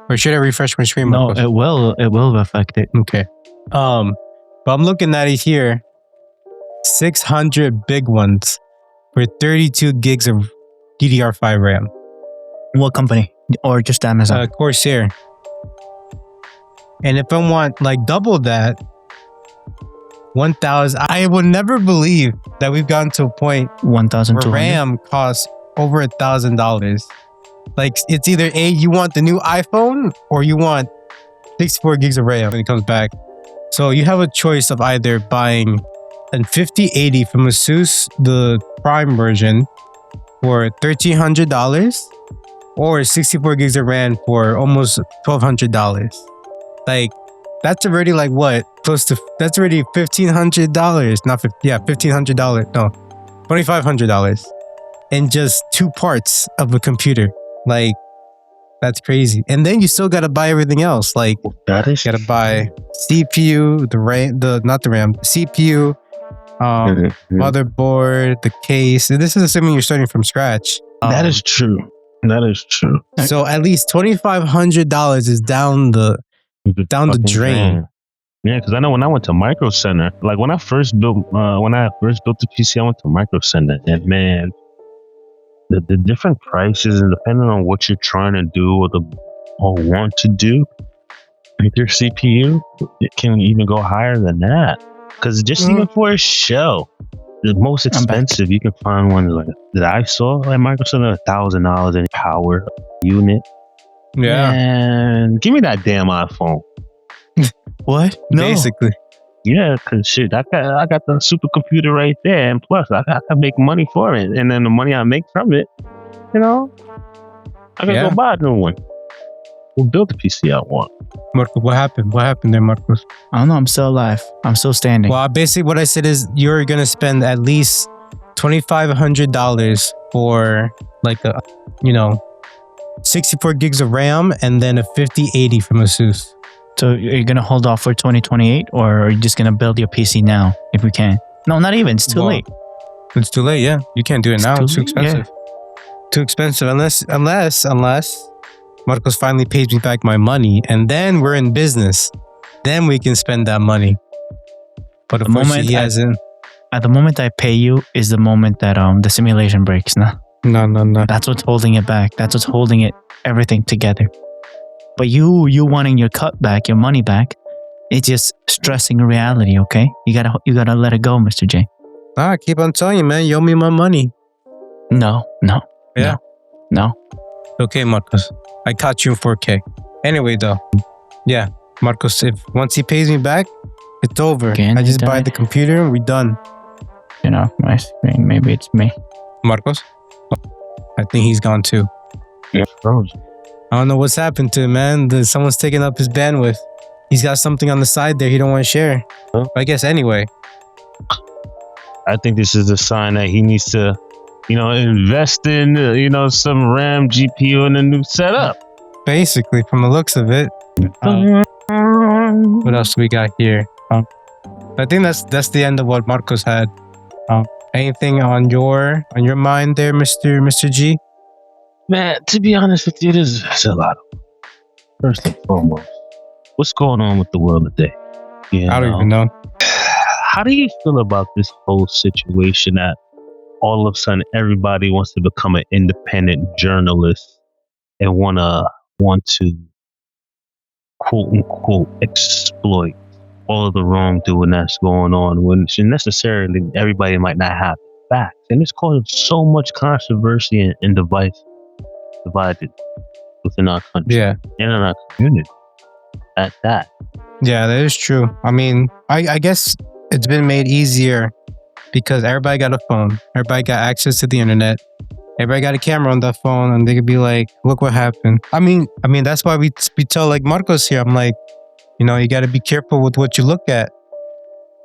Speaker 4: Or should I refresh my screen?
Speaker 2: No, it will. It will affect it.
Speaker 4: Okay. But I'm looking at it here. 600 big ones for 32 gigs of DDR5 RAM.
Speaker 2: What company? Or just Amazon?
Speaker 4: Corsair. And if I want double that, 1,000. I would never believe that we've gotten to a point
Speaker 2: 1,200
Speaker 4: where RAM costs over $1,000. It's either you want the new iPhone or you want 64 gigs of RAM when it comes back. So you have a choice of either buying a 5080 from Asus, the Prime version, for $1,300, or 64 gigs of RAM for almost $1,200. That's already close to, that's already $1,500. Not 50, yeah, $1,500. No, $2,500 in just 2 parts of a computer. Like, that's crazy. And then you still got to buy everything else. Like,
Speaker 3: That is
Speaker 4: you got to buy CPU, not the RAM, the CPU, motherboard, the case. And this is assuming you're starting from scratch.
Speaker 3: That is true. That is true.
Speaker 4: So at least $2,500 is down the drain.
Speaker 3: Yeah, because I know when I went to Micro Center, like when I first built the PC, I went to Micro Center, and man, the different prices and depending on what you're trying to do or want to do with your CPU, it can even go higher than that. Because just even for a shell, the most expensive you can find one like that I saw at Micro Center, $1,000 in power unit.
Speaker 4: Yeah,
Speaker 3: and give me that damn iPhone.
Speaker 2: What? No.
Speaker 4: basically.
Speaker 3: Yeah, cause shit, I got the supercomputer right there, and plus I can make money for it, and then the money I make from it, I can go buy a new one. We'll build the PC I want.
Speaker 4: Marco, what happened? What happened there, Marcos?
Speaker 2: I don't know. I'm still alive. I'm still standing.
Speaker 4: Well, basically what I said is you're going to spend at least $2,500 for like 64 gigs of RAM and then a 5080 from Asus.
Speaker 2: So you're going to hold off for 2028 or are you just going to build your PC now if we can? No, not even. It's too late.
Speaker 4: It's too late, yeah. You can't do it now. It's too
Speaker 2: late,
Speaker 4: expensive. Too expensive unless Marcos finally pays me back my money and then we're in business. Then we can spend that money. But of course he hasn't.
Speaker 2: At the moment I pay you is the moment that the simulation breaks. No. That's what's holding it back. That's what's holding everything together. But you wanting your cut back, your money back, it's just stressing reality, okay? You gotta let it go, Mr. J.
Speaker 4: I keep on telling you, man, you owe me my money.
Speaker 2: No.
Speaker 4: Yeah.
Speaker 2: No.
Speaker 4: Okay, Marcos. I caught you in 4K. Anyway, though. Yeah, Marcos, once he pays me back, it's over.
Speaker 2: Again,
Speaker 4: I just buy the computer and we're done.
Speaker 2: My screen, maybe it's me.
Speaker 4: Marcos? I think he's gone too.
Speaker 3: Yeah, frozen.
Speaker 4: I don't know what's happened to him, man. Someone's taking up his bandwidth. He's got something on the side there he don't want to share.
Speaker 3: Huh?
Speaker 4: I guess anyway.
Speaker 3: I think this is a sign that he needs to, invest in, some RAM, GPU, and a new setup.
Speaker 4: Basically, from the looks of it. What else do we got here? I think that's the end of what Marcos had. Anything on your mind there, Mr. G?
Speaker 3: Man, to be honest with you, there's a lot of. First and foremost, what's going on with the world today?
Speaker 4: I don't even know.
Speaker 3: How do you feel about this whole situation that all of a sudden everybody wants to become an independent journalist and want to quote unquote exploit all of the wrongdoing that's going on when necessarily everybody might not have facts, and it's causing so much controversy and divided within our country and in our community at that.
Speaker 4: Yeah, that is true. I mean, I guess it's been made easier because everybody got a phone. Everybody got access to the internet. Everybody got a camera on that phone and they could be like, look what happened. I mean, that's why we tell like Marcos here, I'm like, you got to be careful with what you look at.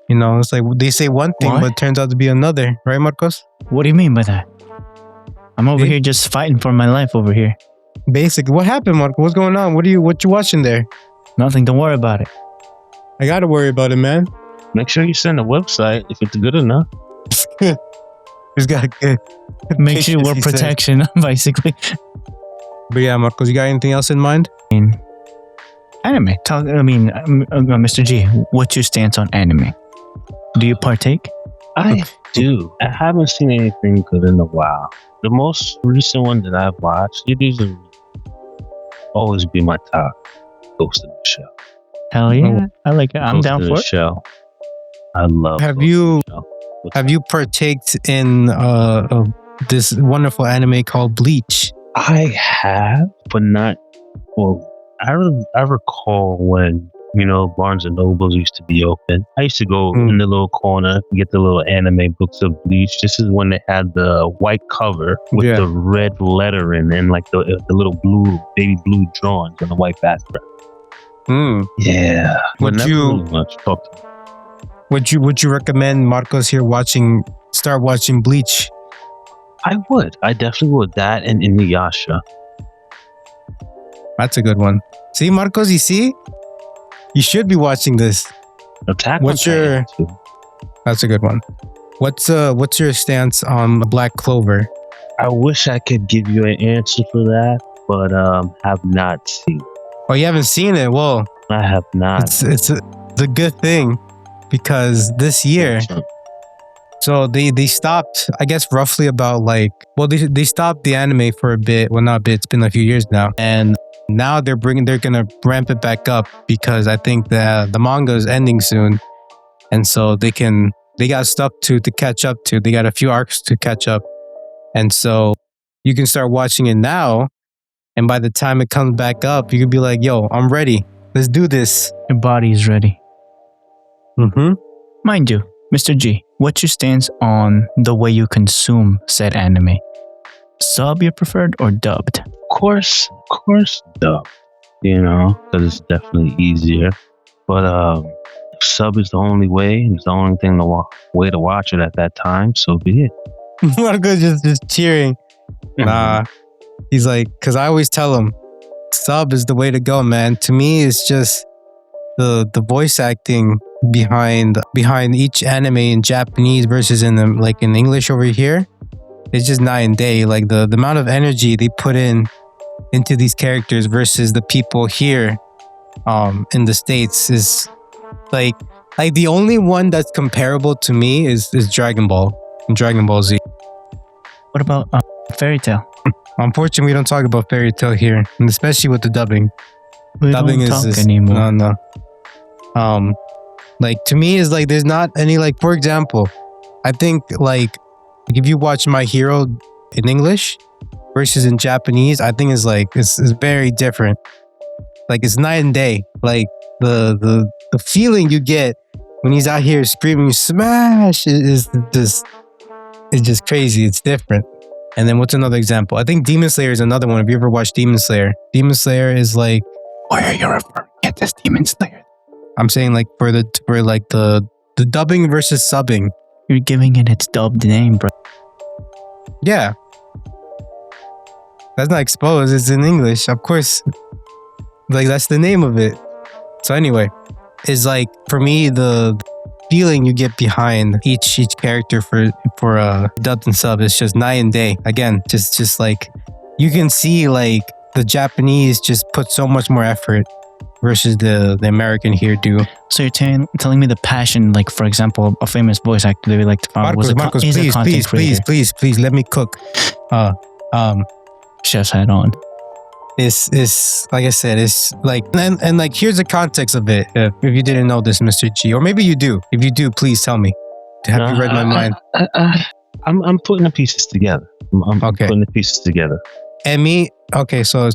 Speaker 4: It's like they say one thing, but it turns out to be another. Right, Marcos?
Speaker 2: What do you mean by that? I'm over here just fighting for my life over here.
Speaker 4: Basically, what happened, Marcos? What's going on? What you watching there?
Speaker 2: Nothing. Don't worry about it.
Speaker 4: I got to worry about it, man.
Speaker 3: Make sure you send a website if it's good enough.
Speaker 4: He's got good.
Speaker 2: Make sure you wear protection, basically.
Speaker 4: But yeah, Marcos, you got anything else in mind?
Speaker 2: Anime. Mr. G, what's your stance on anime? Do you partake?
Speaker 3: I do. I haven't seen anything good in a while. The most recent one that I've watched, it is always be my top. Ghost in the Shell.
Speaker 2: Hell yeah. I like it. I'm
Speaker 3: Ghost
Speaker 2: down
Speaker 3: in
Speaker 2: for
Speaker 3: the
Speaker 2: it.
Speaker 3: Shell. I love
Speaker 4: Have
Speaker 3: Ghost
Speaker 4: you
Speaker 3: in the Shell.
Speaker 4: have you partaked in this wonderful anime called Bleach?
Speaker 3: I have, but not. Well, I recall when Barnes and Nobles used to be open. I used to go in the little corner, get the little anime books of Bleach. This is when they had the white cover with the red lettering and like the little baby blue drawings on the white background. Yeah. But
Speaker 4: Would
Speaker 3: never
Speaker 4: you
Speaker 3: really much talk to me.
Speaker 4: would you recommend Marcos here start watching Bleach?
Speaker 3: I would. I definitely would. That and Inuyasha.
Speaker 4: That's a good one. See, Marcos, you see? You should be watching this.
Speaker 3: Attack
Speaker 4: What's
Speaker 3: on
Speaker 4: your-
Speaker 3: Titan, too.
Speaker 4: That's a good one. What's your stance on Black Clover?
Speaker 3: I wish I could give you an answer for that, but have not seen.
Speaker 4: Oh, you haven't seen it? Well,
Speaker 3: I have not.
Speaker 4: it's a good thing because this year, so they stopped, I guess roughly about they stopped the anime for a bit. Well, not a bit. It's been a few years now, and now they're gonna ramp it back up because I think the manga is ending soon, and so they got stuff to catch up to. They got a few arcs to catch up, and so you can start watching it now. And by the time it comes back up, you could be like, "Yo, I'm ready. Let's do this."
Speaker 2: Your body is ready.
Speaker 4: Mm-hmm.
Speaker 2: Mind you, Mr. G, what's your stance on the way you consume said anime? Sub your preferred or dubbed?
Speaker 3: Of course, dub. You know, because it's definitely easier. But if sub is the only way, it's the only thing way to watch it at that time. So be it.
Speaker 4: Marco's just cheering. Nah, he's like, because I always tell him, sub is the way to go, man. To me, it's just the voice acting behind each anime in Japanese versus in English over here. It's just night and day. Like the amount of energy they put into these characters versus the people here in the States is like the only one that's comparable to me is Dragon Ball and Dragon Ball Z.
Speaker 2: What about Fairy Tail?
Speaker 4: Unfortunately, we don't talk about Fairy Tail here, and especially with the dubbing.
Speaker 2: We
Speaker 4: Dubbing
Speaker 2: don't talk
Speaker 4: is
Speaker 2: anymore.
Speaker 4: no. To me is like there's not any for example, I think if you watch My Hero in English versus in Japanese, I think it's very different. Like it's night and day. Like the feeling you get when he's out here screaming smash is just crazy. It's different. And then what's another example? I think Demon Slayer is another one. Have you ever watched Demon Slayer? Demon Slayer is like,
Speaker 2: Why are you referring to this Demon Slayer?
Speaker 4: I'm saying for the dubbing versus subbing.
Speaker 2: You're giving it its dubbed name, bro.
Speaker 4: Yeah. That's not exposed. It's in English. Of course. That's the name of it. So anyway, is for me, the feeling you get behind each character for dubbed and sub is just night and day. Again, just you can see the Japanese just put so much more effort versus the American here do.
Speaker 2: So you're telling me the passion, for example, a famous voice actor that we like to follow
Speaker 4: Marcos, please, let me cook.
Speaker 2: Chef's hat on.
Speaker 4: It's like I said, it's and here's the context of it. If you didn't know this, Mr. G, or maybe you do. If you do, please tell me. Have you read my mind?
Speaker 3: I'm putting the pieces together. I'm
Speaker 4: Okay.
Speaker 3: putting the pieces together.
Speaker 4: And me, okay, so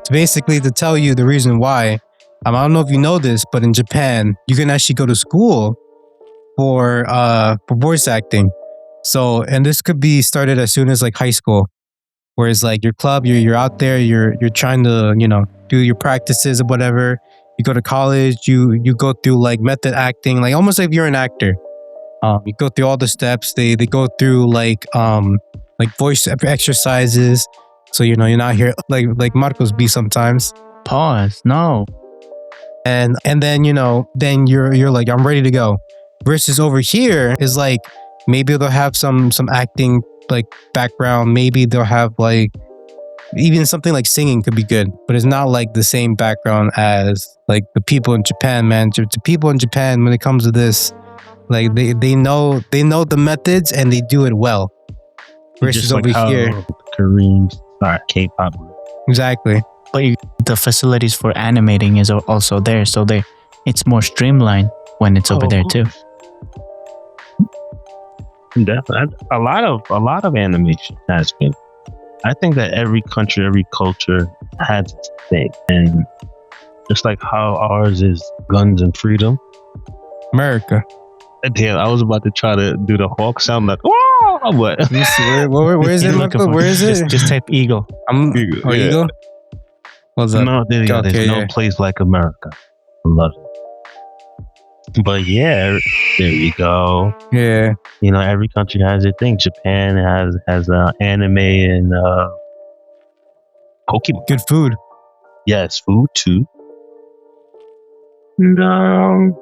Speaker 4: basically to tell you the reason why, I don't know if you know this, but in Japan, you can actually go to school for voice acting. So, and this could be started as soon as high school. Whereas your club, you're out there, you're trying to, do your practices or whatever. You go to college, you go through method acting, almost like you're an actor. You go through all the steps. They go through voice exercises. So you're not here like Marcos be sometimes.
Speaker 2: Pause. No.
Speaker 4: And then then you're like, I'm ready to go. Versus over here is maybe they'll have some acting background. Maybe they'll have even something like singing could be good, but it's not the same background as the people in Japan, man. The people in Japan, when it comes to this, they know the methods and they do it well. Versus
Speaker 3: Just
Speaker 4: over here,
Speaker 3: Koreans, K-pop.
Speaker 4: exactly.
Speaker 2: But the facilities for animating is also there, so it's more streamlined when it's over there too.
Speaker 3: Definitely, a lot of animation has been. I think that every country, every culture has its thing, and just like how ours is guns and freedom.
Speaker 4: America.
Speaker 3: Damn, I was about to try to do the hawk sound whoa, but
Speaker 4: Let me see, where is it, Marco? Where is it?
Speaker 2: Just type eagle.
Speaker 3: Eagle.
Speaker 4: Eagle? What's up?
Speaker 3: No, there's no place like America. Love it. But yeah, there you go.
Speaker 4: Yeah.
Speaker 3: You know, every country has their thing. Japan has anime and Pokemon.
Speaker 4: Good food.
Speaker 3: Yes, food too. And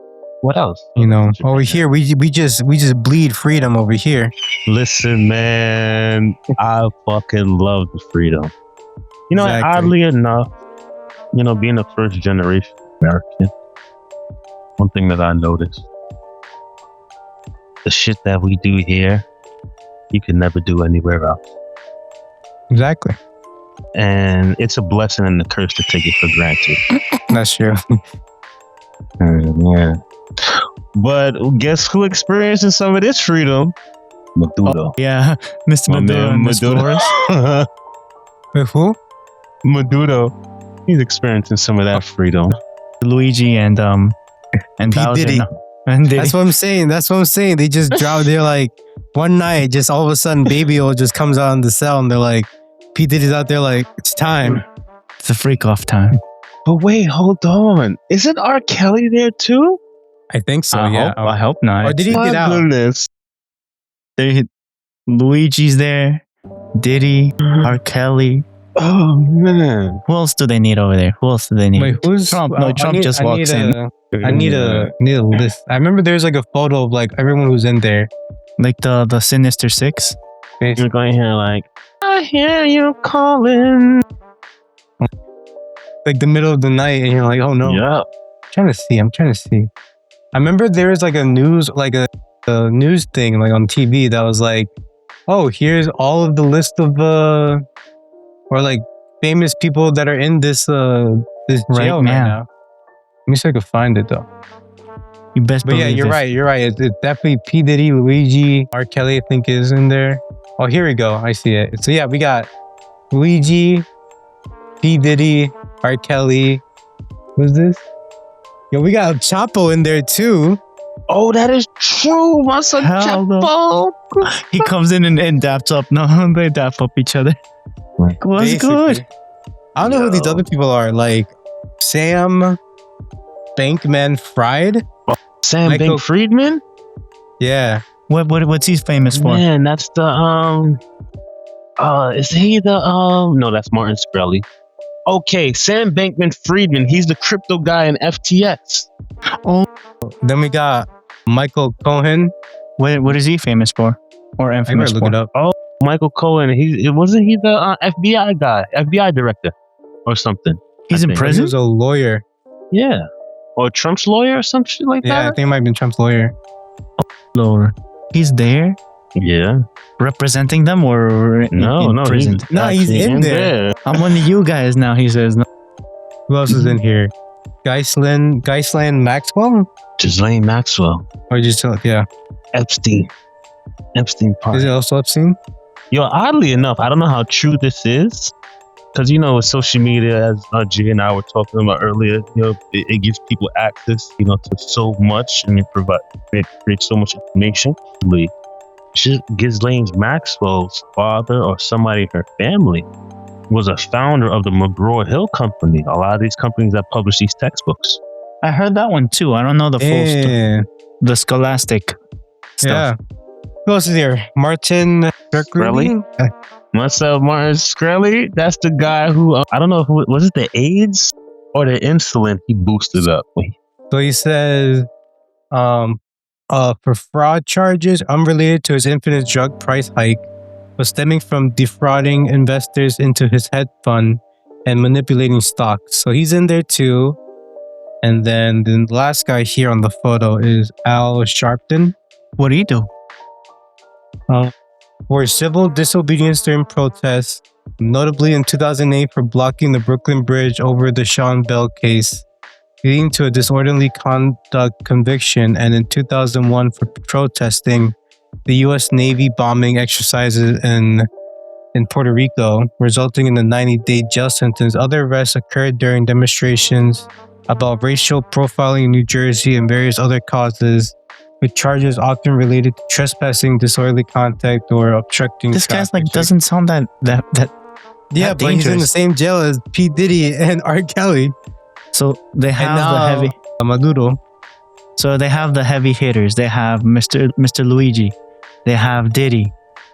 Speaker 3: what else?
Speaker 4: You know, over here we just bleed freedom over here.
Speaker 3: Listen, man, I fucking love the freedom. You know,
Speaker 4: Exactly.
Speaker 3: oddly enough, you know, being a first generation American, one thing that I noticed, the shit that we do here, you can never do anywhere else.
Speaker 4: Exactly.
Speaker 3: And it's a blessing and a curse to take it for granted.
Speaker 4: That's true.
Speaker 3: Yeah. But guess who experiencing some of this freedom? Maduro.
Speaker 2: Yeah, Mr.
Speaker 3: My
Speaker 2: Maduro.
Speaker 3: man
Speaker 2: and Miss Flores.
Speaker 3: Maduro.
Speaker 4: Wait, who?
Speaker 3: Maduro. He's experiencing some of that freedom.
Speaker 2: Luigi and
Speaker 4: P.
Speaker 2: Bowser.
Speaker 4: Diddy.
Speaker 2: No. And Diddy.
Speaker 4: That's what I'm saying. They just dropped. They're like, one night, just all of a sudden, Baby O just comes out on the cell, and they're like, P. Diddy's out there like, it's time.
Speaker 2: It's a freak off time.
Speaker 3: But wait, hold on. Isn't R. Kelly there too?
Speaker 4: I think so.
Speaker 2: I hope not.
Speaker 4: Or did he
Speaker 3: My
Speaker 4: get out?
Speaker 3: goodness.
Speaker 2: Luigi's there. Diddy, R. Kelly.
Speaker 3: Oh man.
Speaker 2: Who else do they need over there? Who else do they need?
Speaker 4: Wait, who's
Speaker 2: Trump? No, Trump just walks in.
Speaker 4: I need a list. I remember there's like a photo of like everyone who's in there.
Speaker 2: Like the Sinister Six.
Speaker 3: You're going here like, I hear you calling.
Speaker 4: Like the middle of the night, and you're like, oh no.
Speaker 3: Yeah.
Speaker 4: I'm trying to see. I remember there was like a news thing like on TV that was like, oh, here's all of the list of or like famous people that are in this jail right now. Let me see if I can find it though.
Speaker 2: You best
Speaker 4: But
Speaker 2: believe
Speaker 4: yeah, you're right. It's definitely P. Diddy, Luigi, R. Kelly, I think is in there. Oh, here we go. I see it. So yeah, we got Luigi, P. Diddy, R. Kelly. Who's this? Yo, we got Chapo in there too.
Speaker 3: Oh, that is true. My son
Speaker 2: Hell no.
Speaker 3: Chapo.
Speaker 2: He comes in and daps up. No, they dap up each other. What's
Speaker 4: Basically.
Speaker 2: good?
Speaker 4: I don't know who these other people are. Like Sam Bankman Fried.
Speaker 3: Sam
Speaker 4: Michael-
Speaker 3: Bankman-Friedman?
Speaker 4: Yeah.
Speaker 2: What's he famous for?
Speaker 3: Man, that's the is he the no, that's Martin Shkreli. Okay, Sam Bankman-Friedman, he's the crypto guy in FTX.
Speaker 4: Then we got Michael Cohen.
Speaker 2: What is he famous for? Or
Speaker 4: I
Speaker 2: infamous
Speaker 4: better look
Speaker 2: for?
Speaker 4: it up.
Speaker 3: Oh, Michael Cohen, wasn't he the FBI guy, FBI director or something?
Speaker 2: He's
Speaker 3: I
Speaker 2: in
Speaker 3: think.
Speaker 4: He
Speaker 2: prison?
Speaker 4: was a lawyer.
Speaker 3: Yeah. Or Trump's lawyer or some shit like
Speaker 4: Yeah, I
Speaker 3: that?
Speaker 4: think it might have been Trump's lawyer.
Speaker 2: Lord. He's there
Speaker 3: Yeah.
Speaker 2: representing them or in
Speaker 3: No,
Speaker 2: prison?
Speaker 4: He's
Speaker 3: actually
Speaker 4: in there.
Speaker 2: I'm one of you guys now, he says. No.
Speaker 4: Who else is in here? Ghislaine Maxwell?
Speaker 3: Ghislaine Maxwell.
Speaker 4: Or just yeah.
Speaker 3: Epstein part.
Speaker 4: Is it also Epstein?
Speaker 3: Yo, oddly enough, I don't know how true this is, because you know, with social media, as Jay and I were talking about earlier, you know, it gives people access, you know, to so much, and it creates so much information. Ghislaine Maxwell's father or somebody in her family was a founder of the McGraw-Hill Company. A lot of these companies that publish these textbooks.
Speaker 2: I heard that one too. I don't know the full story.
Speaker 4: Yeah.
Speaker 2: The scholastic
Speaker 4: Yeah.
Speaker 2: stuff.
Speaker 4: Who else is here? Martin Shkreli?
Speaker 3: Myself, Martin Shkreli, that's the guy who, I don't know, who was it, the AIDS or the insulin he boosted up?
Speaker 4: So he says, for fraud charges unrelated to his infinite drug price hike, but stemming from defrauding investors into his hedge fund and manipulating stocks. So he's in there too. And then the last guy here on the photo is Al Sharpton.
Speaker 2: What do you do?
Speaker 4: For civil disobedience during protests, notably in 2008 for blocking the Brooklyn Bridge over the Sean Bell case, leading to a disorderly conduct conviction, and in 2001 for protesting the U.S. Navy bombing exercises in Puerto Rico, resulting in a 90-day jail sentence. Other arrests occurred during demonstrations about racial profiling in New Jersey and various other causes, with charges often related to trespassing, disorderly conduct, or obstructing.
Speaker 2: This guy's like
Speaker 4: traffic.
Speaker 2: doesn't sound that
Speaker 4: Yeah, but he's in the
Speaker 2: dangerous.
Speaker 4: same jail as P. Diddy and R. Kelly.
Speaker 2: So they have
Speaker 4: And now,
Speaker 2: the heavy.
Speaker 4: Maduro.
Speaker 2: So they have the heavy hitters. They have Mr. Luigi. They have Diddy.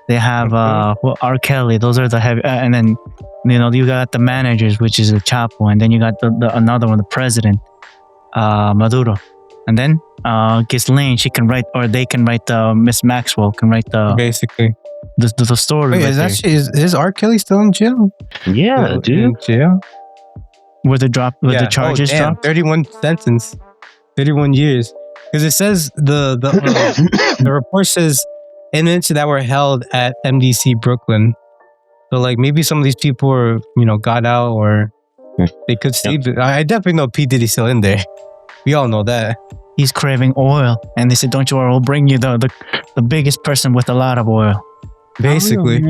Speaker 2: They have R. Kelly. Those are the heavy. And then you got the managers, which is the Chapo, and then you got the another one, the president, Maduro. And then Ghislaine, she can write, or they can write. Miss Maxwell can write
Speaker 4: basically
Speaker 2: the story.
Speaker 4: Wait, is R. Kelly still in jail?
Speaker 3: Yeah, dude.
Speaker 4: In jail?
Speaker 2: Where the charges dropped?
Speaker 4: 31 sentence, 31 years. Because it says the report says inmates that were held at MDC Brooklyn. So like maybe some of these people were got out, or they could stay. Yep. I definitely know P. Diddy's still in there. We all know that. He's
Speaker 2: craving oil, and they said, "Don't you worry, we'll bring you the biggest person with a lot of oil."
Speaker 4: Basically.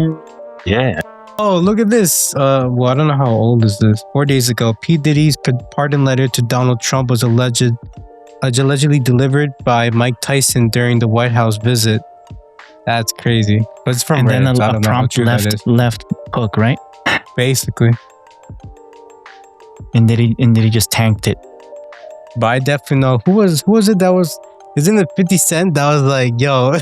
Speaker 3: Yeah.
Speaker 4: Oh, look at this. Well, I don't know how old is this. 4 days ago, P. Diddy's pardon letter to Donald Trump was allegedly delivered by Mike Tyson during the White House visit. That's crazy. But it's from Reddit,
Speaker 2: and then a prompt left hook, right?
Speaker 4: Basically.
Speaker 2: And did he just tanked it?
Speaker 4: But I definitely know who was it that was? Isn't it 50 Cent that was like, yo,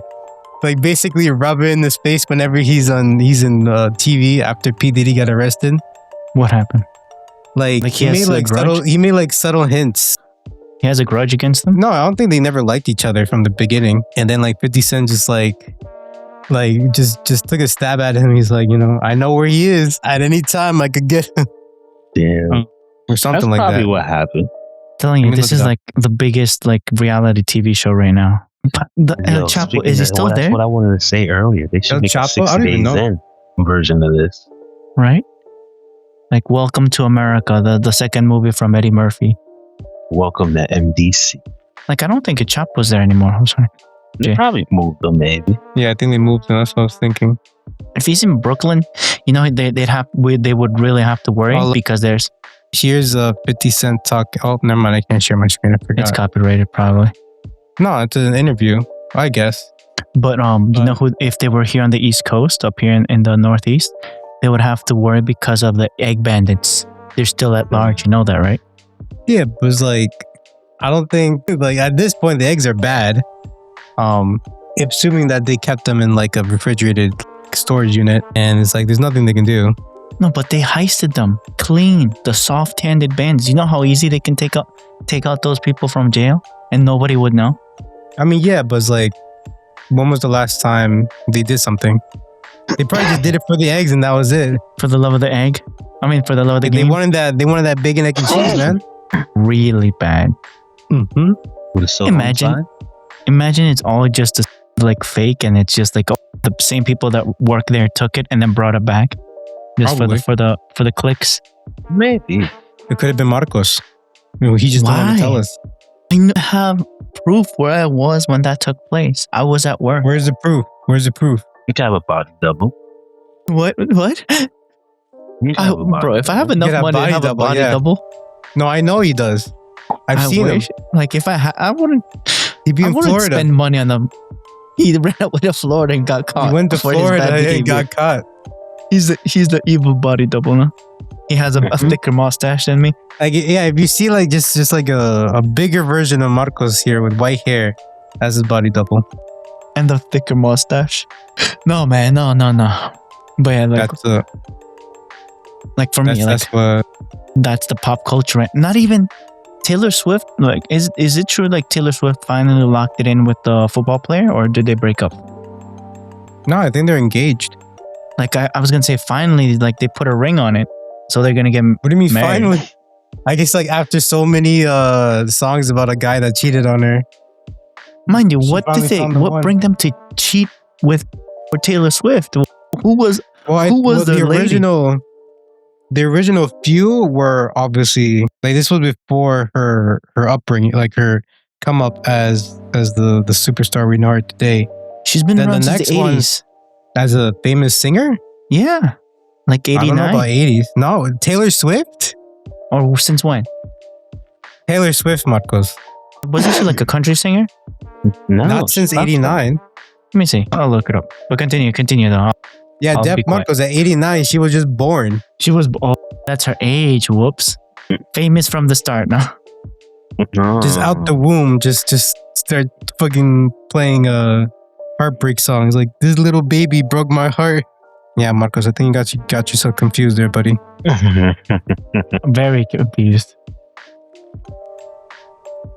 Speaker 4: like basically rub it in his face whenever he's in TV after P. Diddy got arrested?
Speaker 2: What happened?
Speaker 4: Like he made like subtle hints.
Speaker 2: He has a grudge against them?
Speaker 4: No, I don't think they never liked each other from the beginning. And then like 50 Cent just just took a stab at him. He's like, I know where he is. At any time I could get him.
Speaker 3: Damn.
Speaker 4: Or something
Speaker 3: That's
Speaker 4: like that.
Speaker 3: probably what happened.
Speaker 2: Telling you, this is like the biggest like reality TV show right now. El Chapo, is he still there?
Speaker 3: That's what I wanted to say earlier. They should make a 60 Days In version of this.
Speaker 2: Right? Like Welcome to America, the second movie from Eddie Murphy.
Speaker 3: Welcome to MDC.
Speaker 2: Like, I don't think a Chapo's there anymore. I'm sorry.
Speaker 3: They probably moved him, maybe.
Speaker 4: Yeah, I think they moved him. That's what I was thinking.
Speaker 2: If he's in Brooklyn, they would really have to worry because there's...
Speaker 4: Here's a 50 Cent talk. Oh, never mind. I can't share my screen. I forgot.
Speaker 2: It's copyrighted, probably.
Speaker 4: No, it's an interview, I guess.
Speaker 2: But you know who? If they were here on the East Coast, up here in the Northeast, they would have to worry because of the egg bandits. They're still at large. You know that, right?
Speaker 4: Yeah, but it's like, I don't think like at this point the eggs are bad. Assuming that they kept them in like a refrigerated storage unit, and it's like there's nothing they can do.
Speaker 2: No, but they heisted them clean. The soft-handed bandits. You know how easy they can take out those people from jail, and nobody would know.
Speaker 4: I mean, yeah, but it's like, when was the last time they did something? They probably just did it for the eggs, and that was it.
Speaker 2: For the love of the egg. I mean, for the love of the game.
Speaker 4: They wanted that bacon, egg, and cheese, man.
Speaker 2: Really bad.
Speaker 4: Mm-hmm.
Speaker 3: With a silver
Speaker 2: imagine it's all just like fake, and it's just like the same people that work there took it and then brought it back. Just for the clicks.
Speaker 3: Maybe.
Speaker 4: It could have been Marcos. He just didn't want to tell us.
Speaker 2: I have proof where I was when that took place. I was at work.
Speaker 4: Where's the proof?
Speaker 3: You could have a body double.
Speaker 2: What? Bro, if I have enough money to have a body double.
Speaker 4: No, I know he does. I've seen him.
Speaker 2: Like if I wouldn't.
Speaker 4: He'd be in Florida.
Speaker 2: Spend money on them. He ran away to Florida and got caught.
Speaker 4: He went to Florida and got caught.
Speaker 2: He's the evil body double, no? He has a thicker mustache than me.
Speaker 4: Like, yeah, if you see like just like a bigger version of Marcos here with white hair, that's his body double.
Speaker 2: And the thicker mustache. No, man, no. But yeah, like, for me, that's the pop culture. Right? Not even Taylor Swift. Like, is it true? Like Taylor Swift finally locked it in with the football player, or did they break up?
Speaker 4: No, I think they're engaged.
Speaker 2: Like I was gonna say, finally, like they put a ring on it, so they're gonna get married.
Speaker 4: What do you mean finally? I guess like after so many songs about a guy that cheated on her.
Speaker 2: Mind you, what bring them to cheat with for Taylor Swift? Who was the
Speaker 4: original? The original few were obviously like this was before her upbringing, like her come up as the superstar we know her today.
Speaker 2: She's been around since the 80s.
Speaker 4: As a famous singer?
Speaker 2: Yeah. Like 89?
Speaker 4: I don't know about 80s. No, Taylor Swift?
Speaker 2: Or since when?
Speaker 4: Taylor Swift, Marcos.
Speaker 2: Wasn't she like a country singer?
Speaker 3: No.
Speaker 4: Not since 89.
Speaker 2: Let me see. I'll look it up. But continue though.
Speaker 4: Yeah, Marcos, at 89, she was just born.
Speaker 2: That's her age. Whoops. Famous from the start now.
Speaker 4: Just out the womb, just start fucking playing heartbreak songs. Like, this little baby broke my heart. Yeah, Marcos, I think you got yourself confused there, buddy.
Speaker 2: Very confused.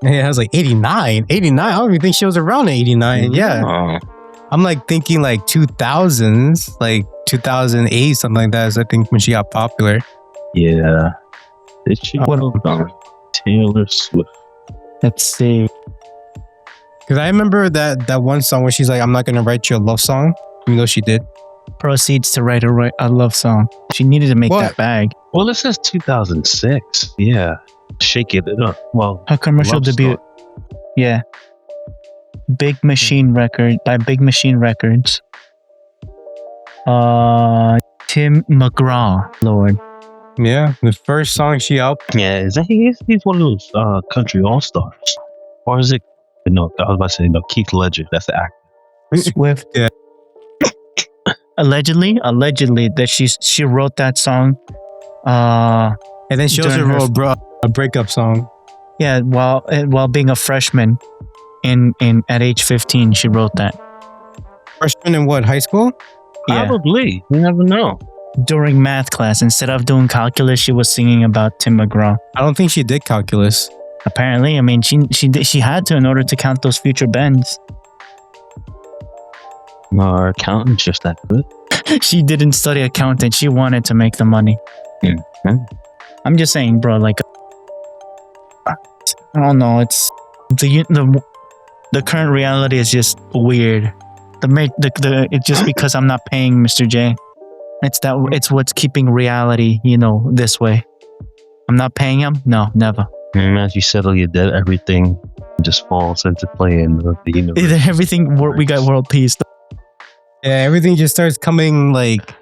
Speaker 4: Yeah, I was like 89. 89? I don't even think she was around in 89. Yeah. I'm like thinking like 2000s, like 2008, something like that is I think when she got popular.
Speaker 3: Yeah. Did she? What about Taylor Swift?
Speaker 2: Let's see.
Speaker 4: Because I remember that one song where she's like, I'm not going to write you a love song, even though she did.
Speaker 2: Proceeds to write a love song. She needed to make that bag.
Speaker 3: Well, this is 2006. Yeah. Shake It Up. Well,
Speaker 2: her commercial debut. Yeah. Big Machine Record by Big Machine Records. Tim McGraw, Lord.
Speaker 4: Yeah, the first song she helped.
Speaker 3: Yeah, he's one of those country all stars, or is it? No, I was about to say no. Keith Ledger, that's the actor.
Speaker 2: Swift.
Speaker 4: Yeah.
Speaker 2: Allegedly that she wrote that song.
Speaker 4: And then she also wrote a breakup song.
Speaker 2: Yeah, while being a freshman in at age 15, she wrote that.
Speaker 4: Freshman in what, high school?
Speaker 3: Probably. You never know.
Speaker 2: During math class, instead of doing calculus, she was singing about Tim McGraw.
Speaker 4: I don't think she did calculus.
Speaker 2: Apparently, I mean, she had to in order to count those future bends.
Speaker 3: Our accountant's just that good.
Speaker 2: She didn't study accounting. She wanted to make the money.
Speaker 3: Mm-hmm.
Speaker 2: I'm just saying, bro. Like, I don't know. It's the current reality is just weird. It's just because I'm not paying Mr. J. It's what's keeping reality, this way. I'm not paying him. No, never.
Speaker 3: And as you settle your debt, everything just falls into play in the universe.
Speaker 2: We got world peace.
Speaker 4: Yeah, everything just starts coming, like,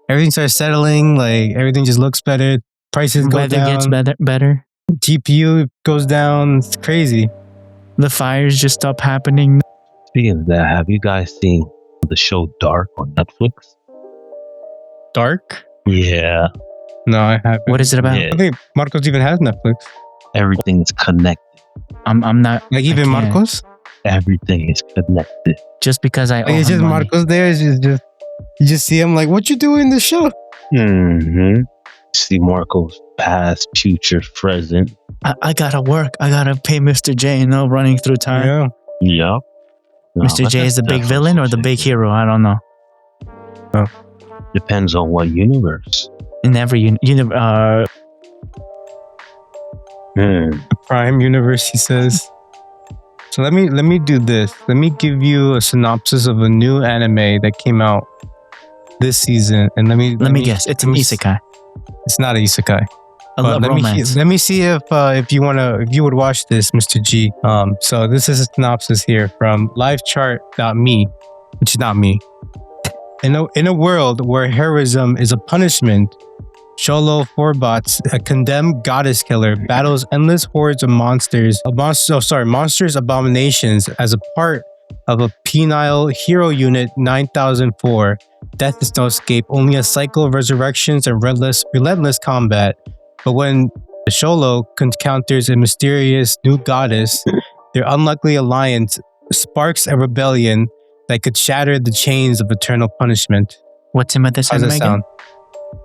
Speaker 4: everything starts settling, like, everything just looks better. Prices go down.
Speaker 2: Weather gets better.
Speaker 4: GPU goes down. It's crazy.
Speaker 2: The fires just stop happening.
Speaker 3: Speaking of that, have you guys seen the show Dark on Netflix?
Speaker 4: Dark?
Speaker 3: Yeah.
Speaker 4: No, I haven't.
Speaker 2: What is it about?
Speaker 3: Yeah.
Speaker 4: I think Marcos even has Netflix.
Speaker 3: Everything is connected.
Speaker 2: I'm not.
Speaker 4: Like, even Marcos?
Speaker 3: Everything is connected.
Speaker 2: Just because I owe
Speaker 4: it's just
Speaker 2: money.
Speaker 4: Marcos there. It's just you just see him like, what you doing in the show?
Speaker 3: Mm-hmm. See Marcos past, future, present.
Speaker 2: I gotta work. I gotta pay Mr. J. Running through time.
Speaker 4: Yeah.
Speaker 3: Yep. No,
Speaker 2: Mr. J is the big villain or the big hero? I don't know.
Speaker 4: Oh.
Speaker 3: Depends on what universe.
Speaker 2: In every universe.
Speaker 4: The Prime universe, he says. So let me do this. Let me give you a synopsis of a new anime that came out this season, and let me
Speaker 2: guess. It's an isekai.
Speaker 4: It's not an isekai.
Speaker 2: Romance.
Speaker 4: Let me see if you would watch this, Mr. G. So this is a synopsis here from livechart.me, which is not me. In a world where heroism is a punishment, Sholo Forbots, a condemned goddess killer, battles endless hordes of monsters abominations as a part of a penile hero unit 9004. Death is no escape, only a cycle of resurrections and relentless combat. But when the Sholo encounters a mysterious new goddess, their unlikely alliance sparks a rebellion that could shatter the chains of eternal punishment.
Speaker 2: What's in this
Speaker 4: How's
Speaker 2: anime
Speaker 4: that sound?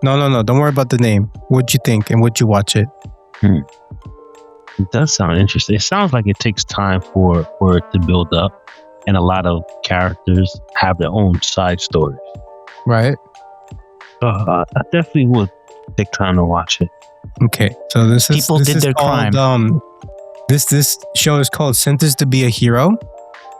Speaker 4: No. Don't worry about the name. What'd you think and would you watch it?
Speaker 3: It does sound interesting. It sounds like it takes time for it to build up, and a lot of characters have their own side stories.
Speaker 4: Right.
Speaker 3: I definitely would take time to watch it.
Speaker 4: Okay, so this
Speaker 2: People
Speaker 4: is
Speaker 2: did their
Speaker 4: called,
Speaker 2: crime.
Speaker 4: This show is called Sentenced to Be a Hero.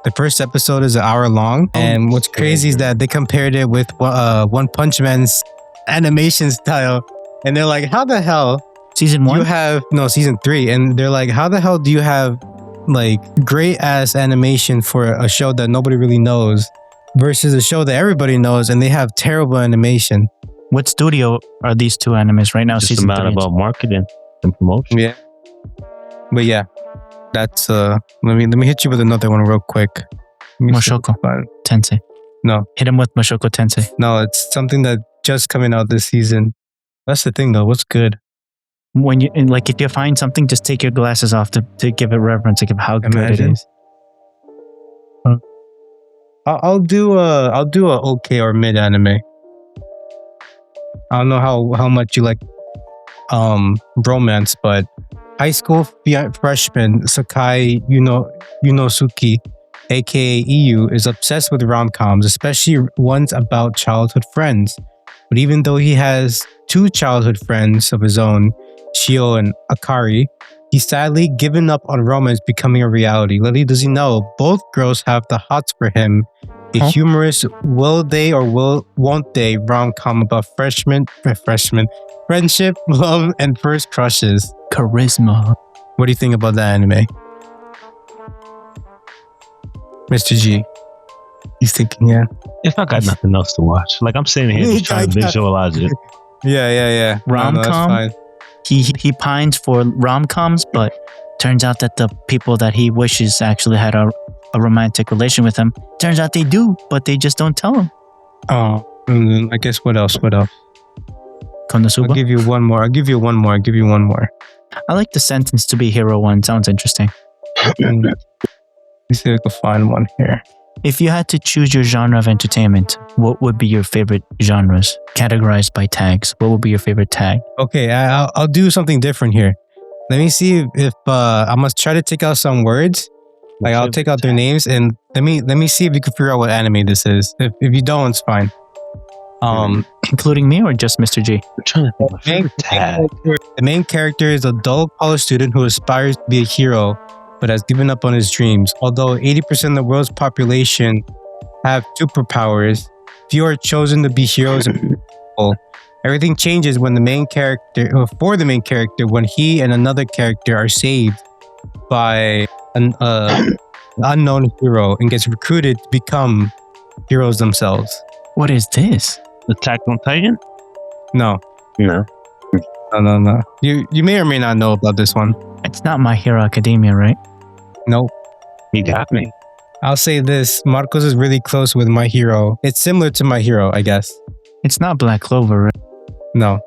Speaker 4: The first episode is an hour long, and what's crazy is that they compared it with One Punch Man's animation style, and they're like, how the hell
Speaker 2: Season 1?
Speaker 4: you have season 3, and they're like, how the hell do you have like great ass animation for a show that nobody really knows versus a show that everybody knows and they have terrible animation?
Speaker 2: What studio are these two animes right now?
Speaker 3: It's just
Speaker 2: season
Speaker 3: a matter
Speaker 2: 3.
Speaker 3: about marketing and promotion.
Speaker 4: Yeah, but yeah, that's let me hit you with another one real quick.
Speaker 2: Moshoko Tensei.
Speaker 4: No,
Speaker 2: hit him with Moshoko Tensei.
Speaker 4: No, it's something that just coming out this season. That's the thing though. What's good?
Speaker 2: When you and like if you find something, just take your glasses off to give it reverence, like of how good it
Speaker 4: Imagine.
Speaker 2: is.
Speaker 4: I'll do a okay or mid anime. I don't know how much you like romance, but high school freshman Sakai Yunosuke, aka EU, is obsessed with rom-coms, especially ones about childhood friends. But even though he has two childhood friends of his own, Shio and Akari, he's sadly given up on romance becoming a reality. Little does he know, both girls have the hots for him. A humorous will they or won't they rom-com about friendship, love, and first crushes.
Speaker 2: Charisma.
Speaker 4: What do you think about that anime? Mr. G. He's thinking, yeah.
Speaker 3: If I got nothing else to watch, like I'm sitting here just trying to visualize it.
Speaker 4: Yeah.
Speaker 2: Rom-com? He pines for rom-coms, but turns out that the people that he wishes actually had a romantic relation with him, turns out they do, but they just don't tell him.
Speaker 4: Oh, and then I guess what else?
Speaker 2: Konosuba?
Speaker 4: I'll give you one more.
Speaker 2: I like the sentence to be hero one. Sounds interesting.
Speaker 4: Let's see if I can find one here.
Speaker 2: If you had to choose your genre of entertainment, what would be your favorite genres? Categorized by tags. What would be your favorite tag?
Speaker 4: Okay, I'll do something different here. Let me see if I must try to take out some words. Like I'll take out their names and let me see if you can figure out what anime this is. If you don't, it's fine.
Speaker 2: Including me or just Mr. G?
Speaker 3: I'm trying to think of my favorite tag.
Speaker 4: The main character is a dull college student who aspires to be a hero, but has given up on his dreams. Although 80% of the world's population have superpowers, few are chosen to be heroes and people. Everything changes when the main character, when he and another character are saved by an unknown hero and gets recruited to become heroes themselves.
Speaker 2: What is this?
Speaker 3: Attack on Titan?
Speaker 4: No.
Speaker 3: No.
Speaker 4: You may or may not know about this one.
Speaker 2: It's not My Hero Academia, right?
Speaker 4: Nope.
Speaker 3: You got me.
Speaker 4: I'll say this. Marcos is really close with My Hero. It's similar to My Hero, I guess.
Speaker 2: It's not Black Clover, right?
Speaker 4: No.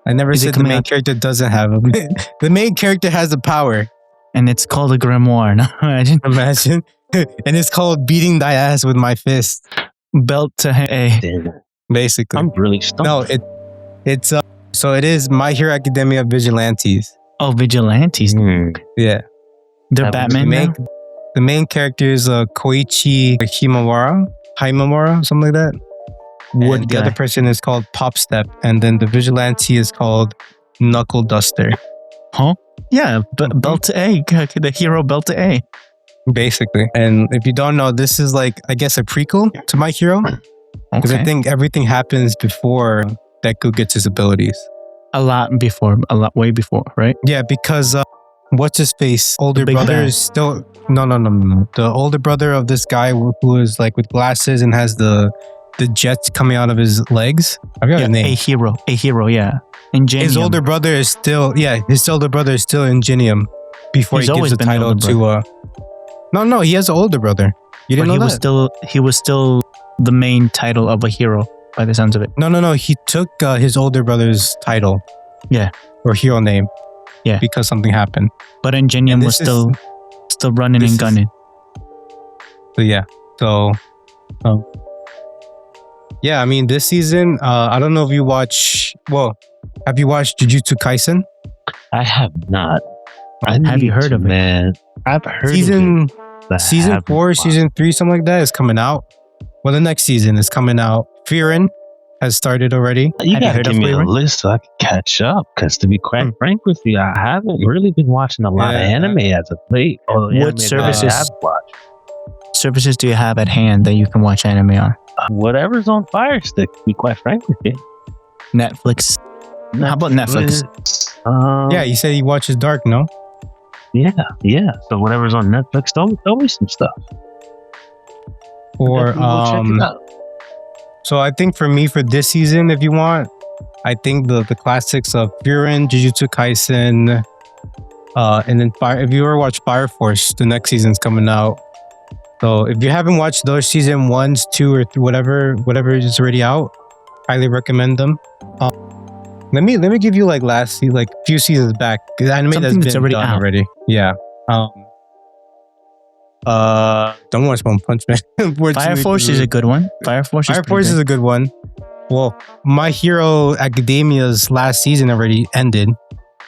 Speaker 4: I never
Speaker 2: Is it
Speaker 4: said the
Speaker 2: coming
Speaker 4: main
Speaker 2: out-
Speaker 4: character doesn't have a... The main character has the power.
Speaker 2: And it's called a grimoire. No, imagine.
Speaker 4: Imagine. And it's called beating thy ass with my fist.
Speaker 2: Belt to A.
Speaker 3: Damn it.
Speaker 4: Basically.
Speaker 3: I'm really stumped.
Speaker 4: No, it's so it is My Hero Academia Vigilantes.
Speaker 2: Oh, Vigilantes.
Speaker 4: Yeah.
Speaker 2: They're
Speaker 3: That
Speaker 2: Batman now?
Speaker 4: The main character is Koichi Himawara, something like that.
Speaker 2: Wood
Speaker 4: And the
Speaker 2: guy.
Speaker 4: other person is called Pop Step, and then the vigilante is called Knuckle Duster.
Speaker 2: Huh? Yeah, Belt to A. The hero Belt to A.
Speaker 4: Basically. And if you don't know, this is like, I guess, a prequel to My Hero. Because I think everything happens before Deku gets his abilities.
Speaker 2: way before, right?
Speaker 4: Yeah, because what's his face? Older
Speaker 2: big
Speaker 4: brother
Speaker 2: bad.
Speaker 4: is still... No. The older brother of this guy who is like with glasses and has the jets coming out of his legs. I forgot his name.
Speaker 2: A hero, yeah. Ingenium.
Speaker 4: His older brother is still Ingenium before
Speaker 2: He's
Speaker 4: he gives
Speaker 2: always
Speaker 4: the
Speaker 2: been the
Speaker 4: title
Speaker 2: older
Speaker 4: to No, he has an older brother. You didn't
Speaker 2: But
Speaker 4: know
Speaker 2: he
Speaker 4: that?
Speaker 2: was still the main title of a hero by the sounds of it.
Speaker 4: No. He took his older brother's title.
Speaker 2: Yeah.
Speaker 4: Or hero name.
Speaker 2: Yeah.
Speaker 4: Because something happened.
Speaker 2: But Ingenium
Speaker 4: And
Speaker 2: was
Speaker 4: this is-
Speaker 2: still running
Speaker 4: this
Speaker 2: and
Speaker 4: is-
Speaker 2: gunning.
Speaker 4: So yeah. So yeah, I mean this season, I don't know if you have you watched Jujutsu Kaisen?
Speaker 3: I have not.
Speaker 2: Have you heard of it?
Speaker 3: Man, I've heard
Speaker 4: Season
Speaker 3: of it. but I
Speaker 4: season
Speaker 3: haven't
Speaker 4: 4,
Speaker 3: watched.
Speaker 4: season 3, something like that is coming out. Well, the next season is coming out. Frieren has started already.
Speaker 3: You
Speaker 2: Have you
Speaker 3: gotta
Speaker 2: heard
Speaker 3: give
Speaker 2: of
Speaker 3: me a
Speaker 2: Flavor?
Speaker 3: list so I can catch up. Because to be quite frank with you, I haven't really been watching a lot of
Speaker 4: Yeah.
Speaker 3: anime as of late. Or the
Speaker 2: What
Speaker 3: anime that I
Speaker 2: services-
Speaker 3: have watched.
Speaker 2: Services do you have at hand that you can watch anime on?
Speaker 3: Whatever's on Fire Stick, to be quite frank with you.
Speaker 2: Netflix. How about Netflix?
Speaker 4: Yeah, you said he watches Dark, no?
Speaker 3: Yeah. So whatever's on Netflix, throw me some stuff.
Speaker 4: Or
Speaker 3: Definitely go check it out.
Speaker 4: so I think for me for this season, if you want, I think the classics of Frieren, Jujutsu Kaisen, and then if you ever watch Fire Force, the next season's coming out. So if you haven't watched those season 1s, 2, or 3, whatever is already out, highly recommend them. Let me give you like like few seasons back. The anime
Speaker 2: Something that's
Speaker 4: been
Speaker 2: already
Speaker 4: done
Speaker 2: out.
Speaker 4: already. Yeah. Don't watch One Punch Man.
Speaker 2: Fire Force is a good one. Fire Force
Speaker 4: is a good one. Well, My Hero Academia's last season already ended,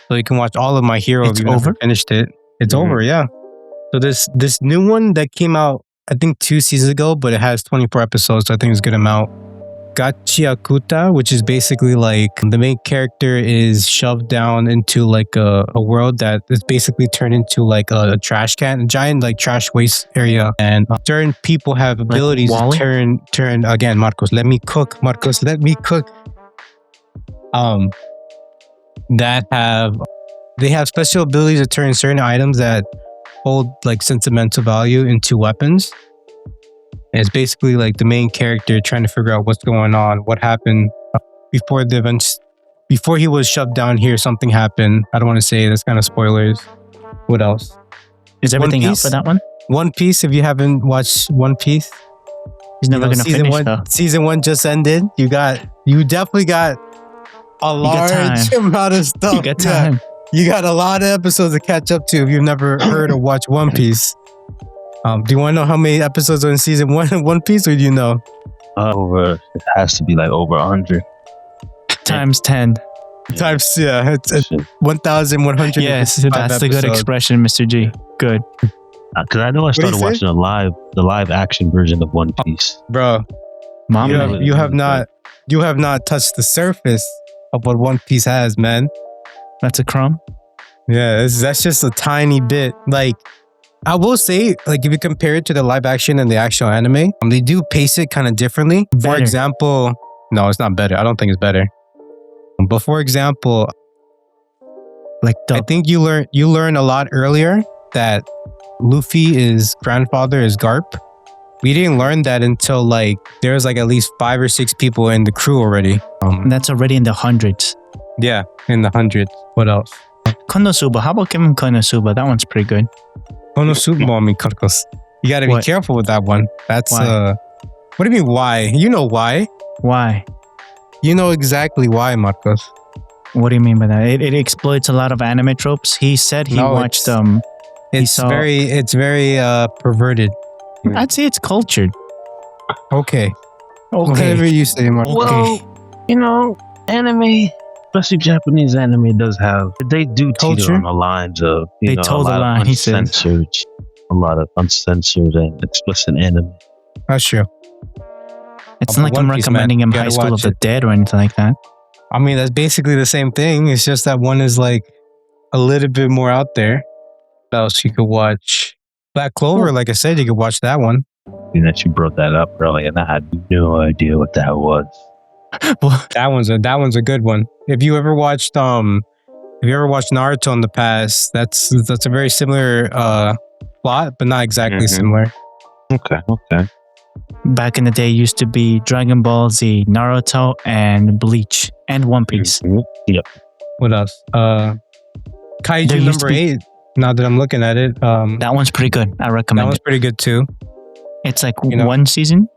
Speaker 4: so you can watch all of My Hero
Speaker 2: It's
Speaker 4: if you never
Speaker 2: over?
Speaker 4: finished it. It's
Speaker 3: Mhm.
Speaker 4: over, yeah. So this new one that came out, I think 2 seasons ago, but it has 24 episodes, so I think it's a good amount. Gachiakuta, which is basically like the main character is shoved down into like a world that is basically turned into like a trash can, a giant like trash waste area, and certain people have abilities to
Speaker 2: Wall-E?
Speaker 4: turn again. Marcos, let me cook. They have special abilities to turn certain items that hold like sentimental value into weapons. And it's basically like the main character trying to figure out what's going on, what happened before the events, before he was shoved down here. Something happened. I don't want to say that's kind of spoilers. What else?
Speaker 2: Is everything out for that one?
Speaker 4: One Piece. If you haven't watched One Piece,
Speaker 2: He's never gonna
Speaker 4: season
Speaker 2: finish
Speaker 4: one.
Speaker 2: though.
Speaker 4: Season 1 just ended. You definitely got a large amount of stuff.
Speaker 2: You got time.
Speaker 4: You got a lot of episodes to catch up to if you've never heard or watched One Piece. Do you want to know how many episodes are in season 1 of One Piece, or do you know?
Speaker 3: It has to be like over 100.
Speaker 2: Times 10.
Speaker 4: Times, yeah, it's 1,100.
Speaker 2: Yes, that's the good expression, Mr. G. Good.
Speaker 3: Because I know I started watching the live action version of One Piece.
Speaker 4: Bro,
Speaker 2: Mama.
Speaker 4: you have not touched the surface of what One Piece has, man.
Speaker 2: That's a crumb.
Speaker 4: Yeah, that's just a tiny bit. Like, I will say, like, if you compare it to the live action and the actual anime, they do pace it kind of differently. For
Speaker 2: Better.
Speaker 4: example, no, it's not better. I don't think it's better. But for example, like, I think you learn a lot earlier that Luffy's grandfather is Garp. We didn't learn that until like there's like at least 5 or 6 people in the crew already.
Speaker 2: And that's already in the hundreds.
Speaker 4: Yeah, in the hundreds. What else?
Speaker 2: Konosuba. How about Kim Konosuba? That one's pretty good.
Speaker 4: Konosuba, Karkos. You got to be
Speaker 2: What?
Speaker 4: careful with that one. That's
Speaker 2: Why?
Speaker 4: What do you mean why? You know why?
Speaker 2: Why?
Speaker 4: You know exactly why, Marcos.
Speaker 2: What do you mean by that? It exploits a lot of anime tropes. He said he
Speaker 4: No,
Speaker 2: watched
Speaker 4: It's
Speaker 2: saw-
Speaker 4: it's very perverted.
Speaker 2: I'd say it's cultured.
Speaker 4: Okay.
Speaker 2: Okay.
Speaker 4: Whatever you say, Marcos.
Speaker 3: Well, anime, especially Japanese anime, they do
Speaker 4: Culture?
Speaker 3: teeter on the lines of
Speaker 2: They toe the line, he says.
Speaker 3: a lot of uncensored and explicit anime.
Speaker 4: That's true.
Speaker 2: It's
Speaker 4: Oh,
Speaker 2: not like
Speaker 4: One
Speaker 2: I'm
Speaker 4: Piece,
Speaker 2: recommending
Speaker 4: man.
Speaker 2: him
Speaker 4: You
Speaker 2: High
Speaker 4: gotta
Speaker 2: School of
Speaker 4: watch
Speaker 2: the
Speaker 4: it.
Speaker 2: Dead or anything like that.
Speaker 4: I mean, that's basically the same thing. It's just that one is like a little bit more out there. What else you could watch? Black Clover, like I said, you could watch that one.
Speaker 3: That you brought that up earlier, and I had no idea what that was.
Speaker 2: Well,
Speaker 4: That one's a good one. If you ever watched Naruto in the past, that's a very similar plot, but not exactly
Speaker 3: Mhm.
Speaker 4: similar.
Speaker 3: Okay.
Speaker 2: back in the day, used to be Dragon Ball Z, Naruto, and Bleach, and One Piece.
Speaker 3: Mhm. Yep.
Speaker 4: What else?
Speaker 2: There
Speaker 4: Kaiju
Speaker 2: used to
Speaker 4: number
Speaker 2: be-
Speaker 4: 8. Now that I'm looking at it,
Speaker 2: That one's pretty good. I
Speaker 4: that
Speaker 2: recommend
Speaker 4: one's
Speaker 2: it.
Speaker 4: pretty good too.
Speaker 2: It's like
Speaker 4: you know-
Speaker 2: one season,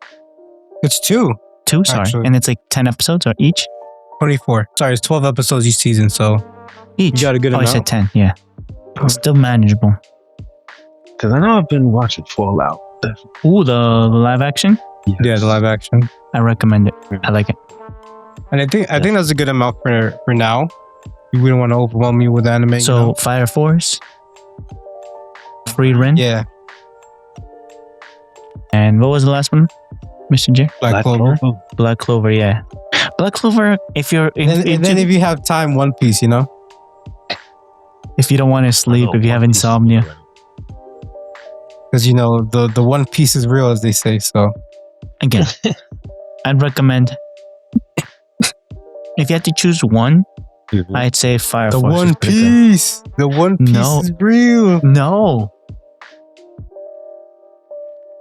Speaker 4: It's 2.
Speaker 2: 2, sorry,
Speaker 4: Actually.
Speaker 2: and it's like 10 episodes or each.
Speaker 4: 24. Sorry, it's 12 episodes each season, so
Speaker 2: Each.
Speaker 4: you got a good
Speaker 2: Oh, I
Speaker 4: amount.
Speaker 2: said 10. Yeah, it's still manageable.
Speaker 3: Because I know I've been watching Fallout.
Speaker 2: Ooh, the live action.
Speaker 4: Yeah, the live action.
Speaker 2: I recommend it. I like it.
Speaker 4: And I think that's a good amount for now. We don't want to overwhelm you with anime.
Speaker 2: So
Speaker 4: you know?
Speaker 2: Fire Force, Free Ren,
Speaker 4: Yeah,
Speaker 2: and what was the last one, Mr. J?
Speaker 4: Black Clover.
Speaker 2: Black Clover. Yeah, Black Clover. If you're
Speaker 4: And then if you have time, One Piece, you know?
Speaker 2: if you don't want to sleep, if you have insomnia,
Speaker 4: Because, you know, the One Piece is real, as they say, so.
Speaker 2: again, I'd recommend. If you had to choose one,
Speaker 3: Mhm.
Speaker 2: I'd say Fire
Speaker 4: The
Speaker 2: Force. is
Speaker 4: One
Speaker 2: pretty good.
Speaker 4: Piece! The One Piece
Speaker 2: No.
Speaker 4: is real!
Speaker 2: No.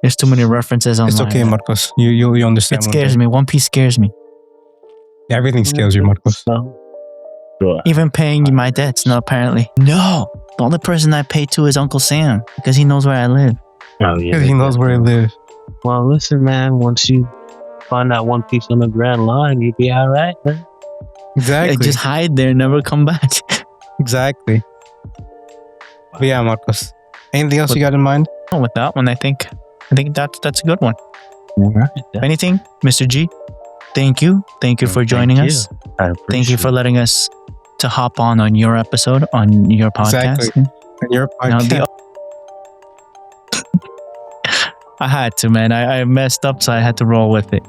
Speaker 2: There's too many references online.
Speaker 4: It's okay, Marcos. You understand.
Speaker 2: It scares me. One Piece scares me.
Speaker 4: Everything scares you, Marcos.
Speaker 3: Sure.
Speaker 2: Even paying my debts, no, apparently. No. The only person I pay to is Uncle Sam because he knows where I live.
Speaker 3: Oh, yeah.
Speaker 4: Because he knows where he lives.
Speaker 3: Well, listen, man. Once you find that One Piece on the Grand Line, you'll be all right, man.
Speaker 4: Exactly.
Speaker 2: Just hide there, never come back.
Speaker 4: Exactly. But yeah, Marcos. Anything else you got in mind?
Speaker 2: With that one, I think that's a good one.
Speaker 3: All right.
Speaker 2: Anything, Mr. G? Thank you for joining us. Thank you for letting us to hop on your episode on your podcast.
Speaker 4: Exactly. And your podcast.
Speaker 2: I had to, man. I messed up, so I had to roll with it.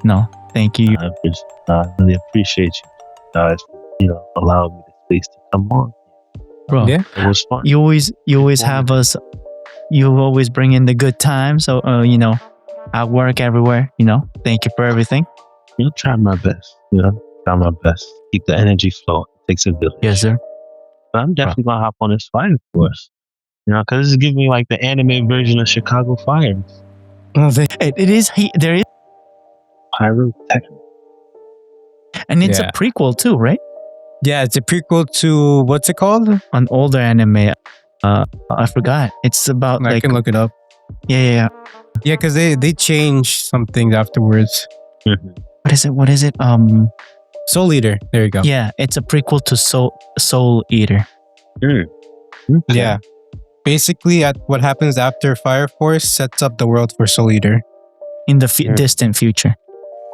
Speaker 2: No, thank you.
Speaker 3: I really appreciate you guys, allowing me the space to come on.
Speaker 2: Bro,
Speaker 4: Yeah.
Speaker 3: It was fun.
Speaker 2: you always have us. You always bring in the good times. So at work, everywhere. Thank you for everything.
Speaker 3: I'll try my best. Try my best. Keep the energy flowing. It takes a village.
Speaker 2: Yes, sir.
Speaker 3: But I'm definitely gonna hop on this Fire Force. Because this is giving me like the anime version of Chicago Fire.
Speaker 2: It is. There is,
Speaker 3: Pyrotechnic.
Speaker 2: and it's a prequel too, right?
Speaker 4: Yeah, it's a prequel to what's it called?
Speaker 2: An older anime. I forgot. It's about
Speaker 4: I can look it up.
Speaker 2: Yeah.
Speaker 4: Yeah, because they changed some things afterwards.
Speaker 3: Mm-hmm.
Speaker 2: What is it?
Speaker 4: Soul Eater. There you go.
Speaker 2: Yeah, it's a prequel to Soul Eater.
Speaker 3: Okay.
Speaker 4: Yeah. Basically, at what happens after Fire Force sets up the world for Soul Eater.
Speaker 2: In the distant future.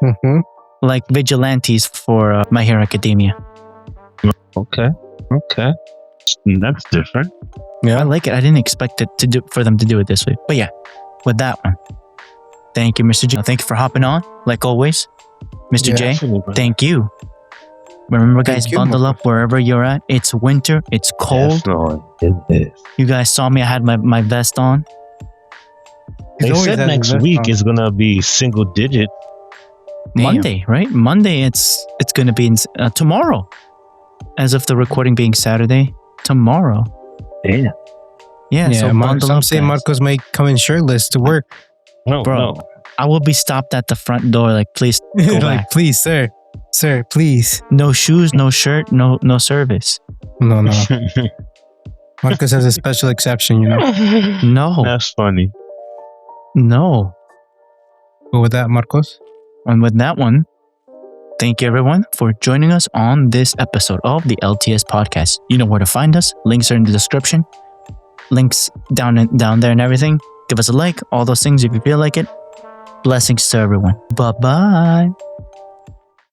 Speaker 4: Mm-hmm.
Speaker 2: Like vigilantes for My Hero Academia.
Speaker 3: Okay. That's different.
Speaker 4: Yeah.
Speaker 2: I like it. I didn't expect it for them to do it this way. But yeah, with that one. Thank you, Mr. J. Thank you for hopping on, like always. Mr. J, thank you. Remember, guys, bundle up wherever you're at. It's winter. It's cold. You guys saw me. I had my vest on.
Speaker 3: They said next week is going to be single digit.
Speaker 2: Monday, right? Monday, it's going to be tomorrow. As of the recording being Saturday, tomorrow.
Speaker 3: Damn.
Speaker 2: Yeah, so bundle
Speaker 4: some
Speaker 2: up,
Speaker 4: say
Speaker 2: guys.
Speaker 4: Marcos may come in shirtless to work.
Speaker 3: No,
Speaker 2: Bro, I will be stopped at the front door. Like, please go
Speaker 4: Like,
Speaker 2: back.
Speaker 4: please, sir, please.
Speaker 2: No shoes, no shirt, no service.
Speaker 4: No. Marcos has a special exception,
Speaker 2: No,
Speaker 3: That's funny.
Speaker 2: no.
Speaker 4: But with that, Marcos.
Speaker 2: And with that one, thank you everyone for joining us on this episode of the LTS podcast. You know where to find us. Links are in the description. Links down there and everything. Give us a like, all those things if you feel like it. Blessings to everyone. Bye-bye.